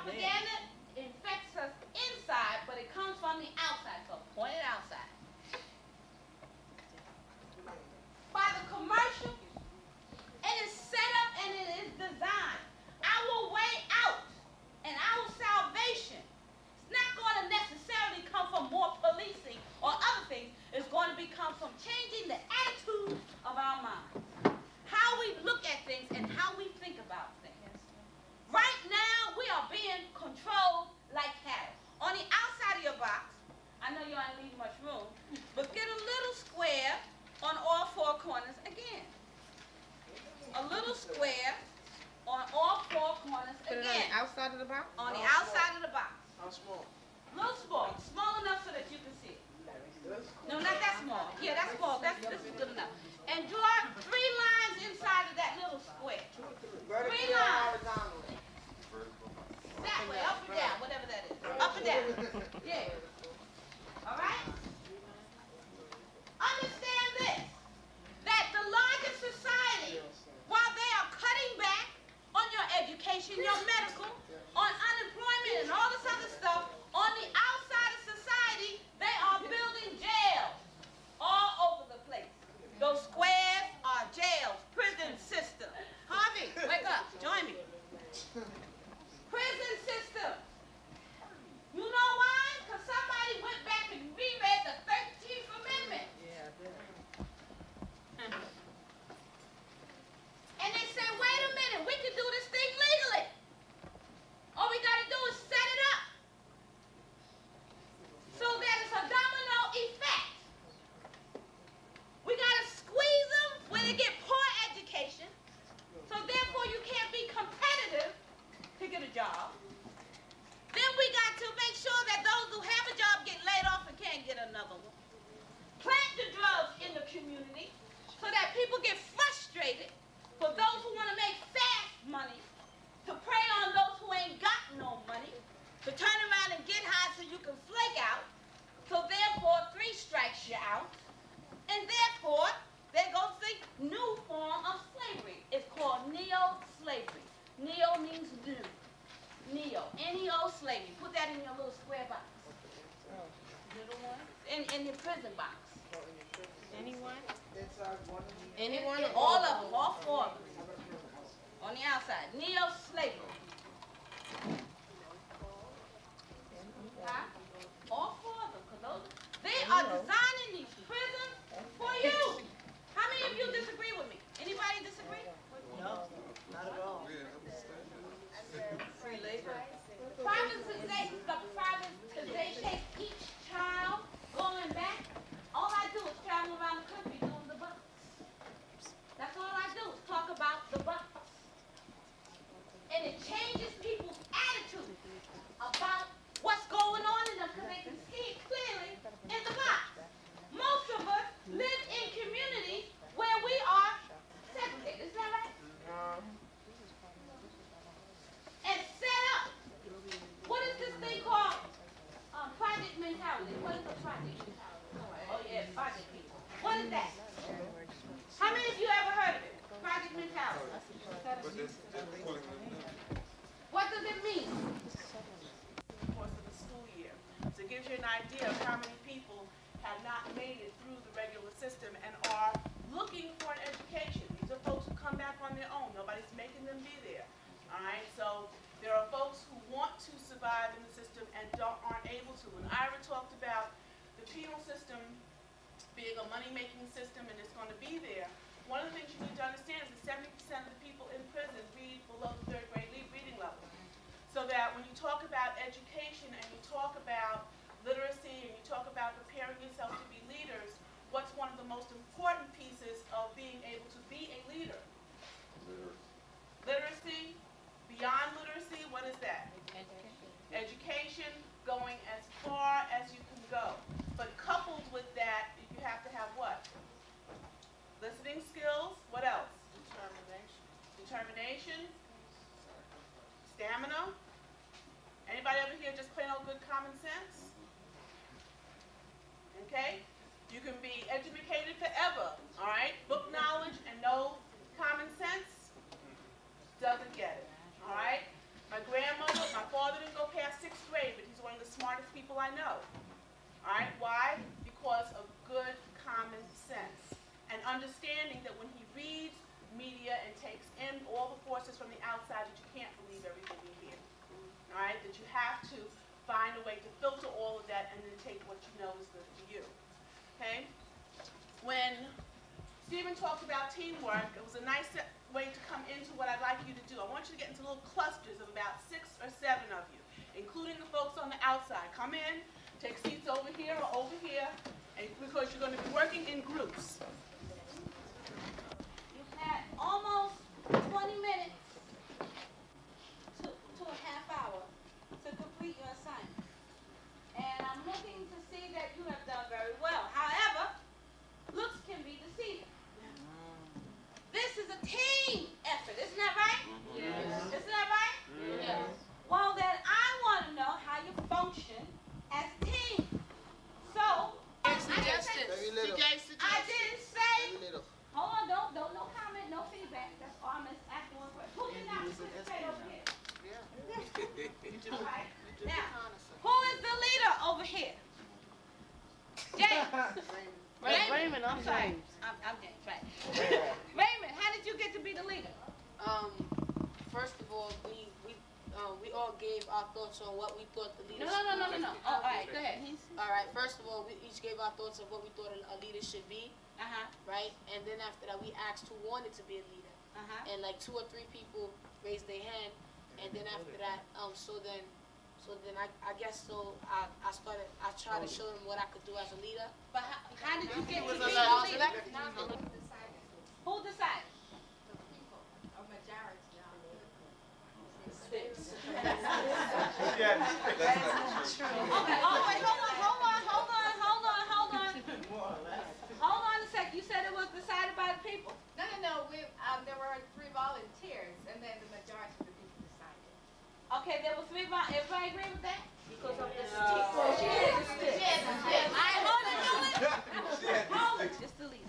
propaganda infects us inside, but it comes from the outside, so point it outside. By the commercial, it is set up and it is designed. Our way out and our salvation is not going to necessarily come from more policing or other things. It's going to come from changing the attitude of our minds. How we look at things and how we think about things. Right now, we are being controlled like cattle. On the outside of your box, I know you don't leave much room, but get a little square on all four corners again. A little square on all four corners again. Put it on the outside of the box? On the outside of the box. How small? Little small. Small enough so that you can see it. No, not that small. Yeah, that's small. This is good enough. And draw 3 lines inside of that little square. 3 lines. That way, up and down, whatever that is. Up and down. Yeah. All right? Understand this, that the larger society, while they are cutting back on your education, your medical, on unemployment and all this other stuff, on the outside of society, they are building jails all over the place. Those squares are jails, prison system. Harvey, wake up, join me. Prison system. You know why? Because somebody went back and reread the 13th Amendment. And they said, wait a minute, we can do this thing legally. All we got to do is set it up. So that it's a domino effect. We got to squeeze them when they get poor education. So therefore you can't be competitive to get a job. Then we got to make sure that those who have a job get laid off and can't get another one. Plant the drugs in the community so that people get frustrated for those who want to make fast money, to prey on those who ain't got no money, to turn around and get high so you can flake out. So therefore 3 strikes you out. And therefore they go see new form of slavery. It's called neo-slavery. Neo means new. Neo. N-E-O slavery. Put that in your little square box. Little one. In your prison box. Anyone? Anyone? All of them. All 4 of them. On the outside. Neo-slavery. Huh? All 4 of them. Because those, they are designing these prisons for you. How many of you disagree with me? Anybody disagree? No, not at all. Free labor. Privatization, each child going back. All I do is travel around the country doing the bucks. That's all I do is talk about the bucks. And it changes people's attitude about what's going on in them because they can see it clearly in the box. Most of us live in communities where we are segregated. Is that right? And set up. What is this thing called? Project mentality. What is a project mentality? Oh yeah, project people. What is that? How many of you ever heard of it? Project mentality. What does it mean? Course of the school year. So it gives you an idea of how many people have not made it through the regular system and are looking for an education. These are folks who come back on their own. Nobody's making them be there. All right, so there are folks who want to survive in the system and aren't able to. And Ira talked about the penal system being a money-making system and it's going to be there. One of the things you need to understand is that 70% of the people in prison read below the 3rd grade reading level. So that when you talk about education and you talk about literacy and you talk about preparing yourself to be leaders, what's one of the most important pieces of being able to be a leader? Literacy. Beyond literacy, what is that? Education, going as far as you can go. But coupled with that, you have to have what? Listening skills. What else? Determination. Stamina. Anybody ever here just plain old good common sense? Okay? You can be educated forever, all right? Book knowledge and no common sense doesn't get it, all right? My grandmother, my father people I know. All right, why? Because of good common sense and understanding that when he reads media and takes in all the forces from the outside, that you can't believe everything you hear. All right, that you have to find a way to filter all of that and then take what you know is good for you. Okay? When Stephen talked about teamwork, it was a nice way to come into what I'd like you to do. I want you to get into little clusters of about 6 or 7 of you, including the folks on the outside. Come in, take seats over here or over here, and because you're going to be working in groups. You've had almost 20 minutes to a half hour to complete your assignment. And I'm looking to see that you have done very well. However, looks can be deceiving. This is a team effort, isn't that right? Yes. Isn't that right? Yes. Well, then I want to know how you function as a team. So, I didn't say, hold on, don't no comment, no feedback. That's all I'm asking one question. Who did not participate over here? Yeah. All right. Now, who is the leader over here? James. Raymond, I'm sorry. I'm James, right. Raymond, how did you get to be the leader? First of all, we all gave our thoughts on what we thought the leader No. Oh, all right, go ahead. All right, first of all, we each gave our thoughts of what we thought a leader should be. Right? And then after that, we asked who wanted to be a leader. And like 2 or 3 people raised their hand. And then after that, so then I guess I tried to show them what I could do as a leader. But how did you get to be the leader? Who decided? A majority. Okay, oh wait, hold on a sec. You said it was decided by the people. No. There were 3 volunteers, and then the majority of the people decided. Okay, there were 3 volunteers. Everybody agree with that? Because of the stick. Hold it. Just the leader.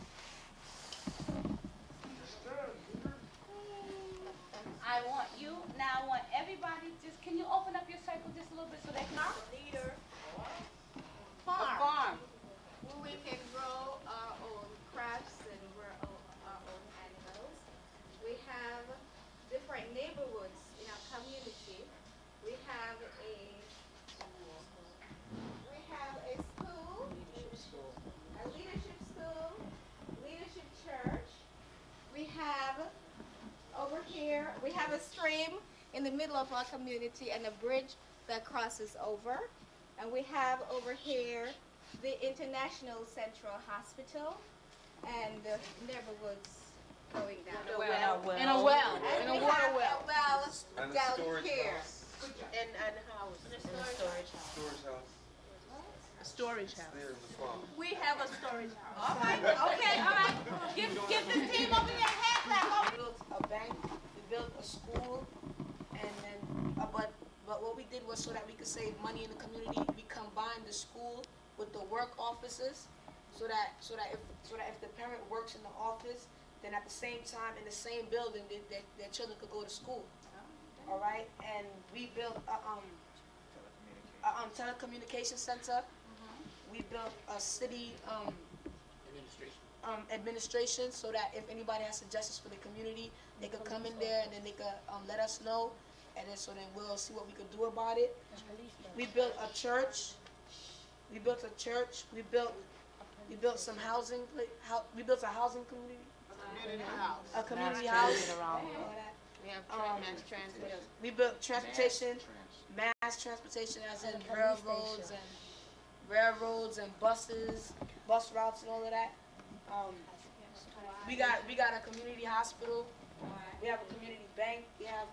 I want everybody, can you open up your circle just a little bit so they can see? Leader. Farm. Where we can grow our own crops and grow our own animals. We have different neighborhoods in our community. We have a school, a leadership school, leadership church. We have over here, we have a stream in the middle of our community and a bridge that crosses over. And we have over here the International Central Hospital and the neighborhoods going down. In a well. And we have a well down here. And house. And a storage house. A storage house. We have a storage house. All right. Okay. All right. Give this team over here a hand clap. We built a bank. We built a school, and then but what we did was so that we could save money in the community. We combined the school with the work offices, so that if the parent works in the office, then at the same time in the same building, their children could go to school. All right, and we built a telecommunication center. We built a city administration, so that if anybody has suggestions for the community, they could come in there and then they could let us know, and then we'll see what we could do about it. We built a church. We built some housing. We built a housing community. A community house. We have mass transit. We built transportation, mass transportation, as in railroads and buses, bus routes and all of that. We got a community hospital. We have a community bank. We have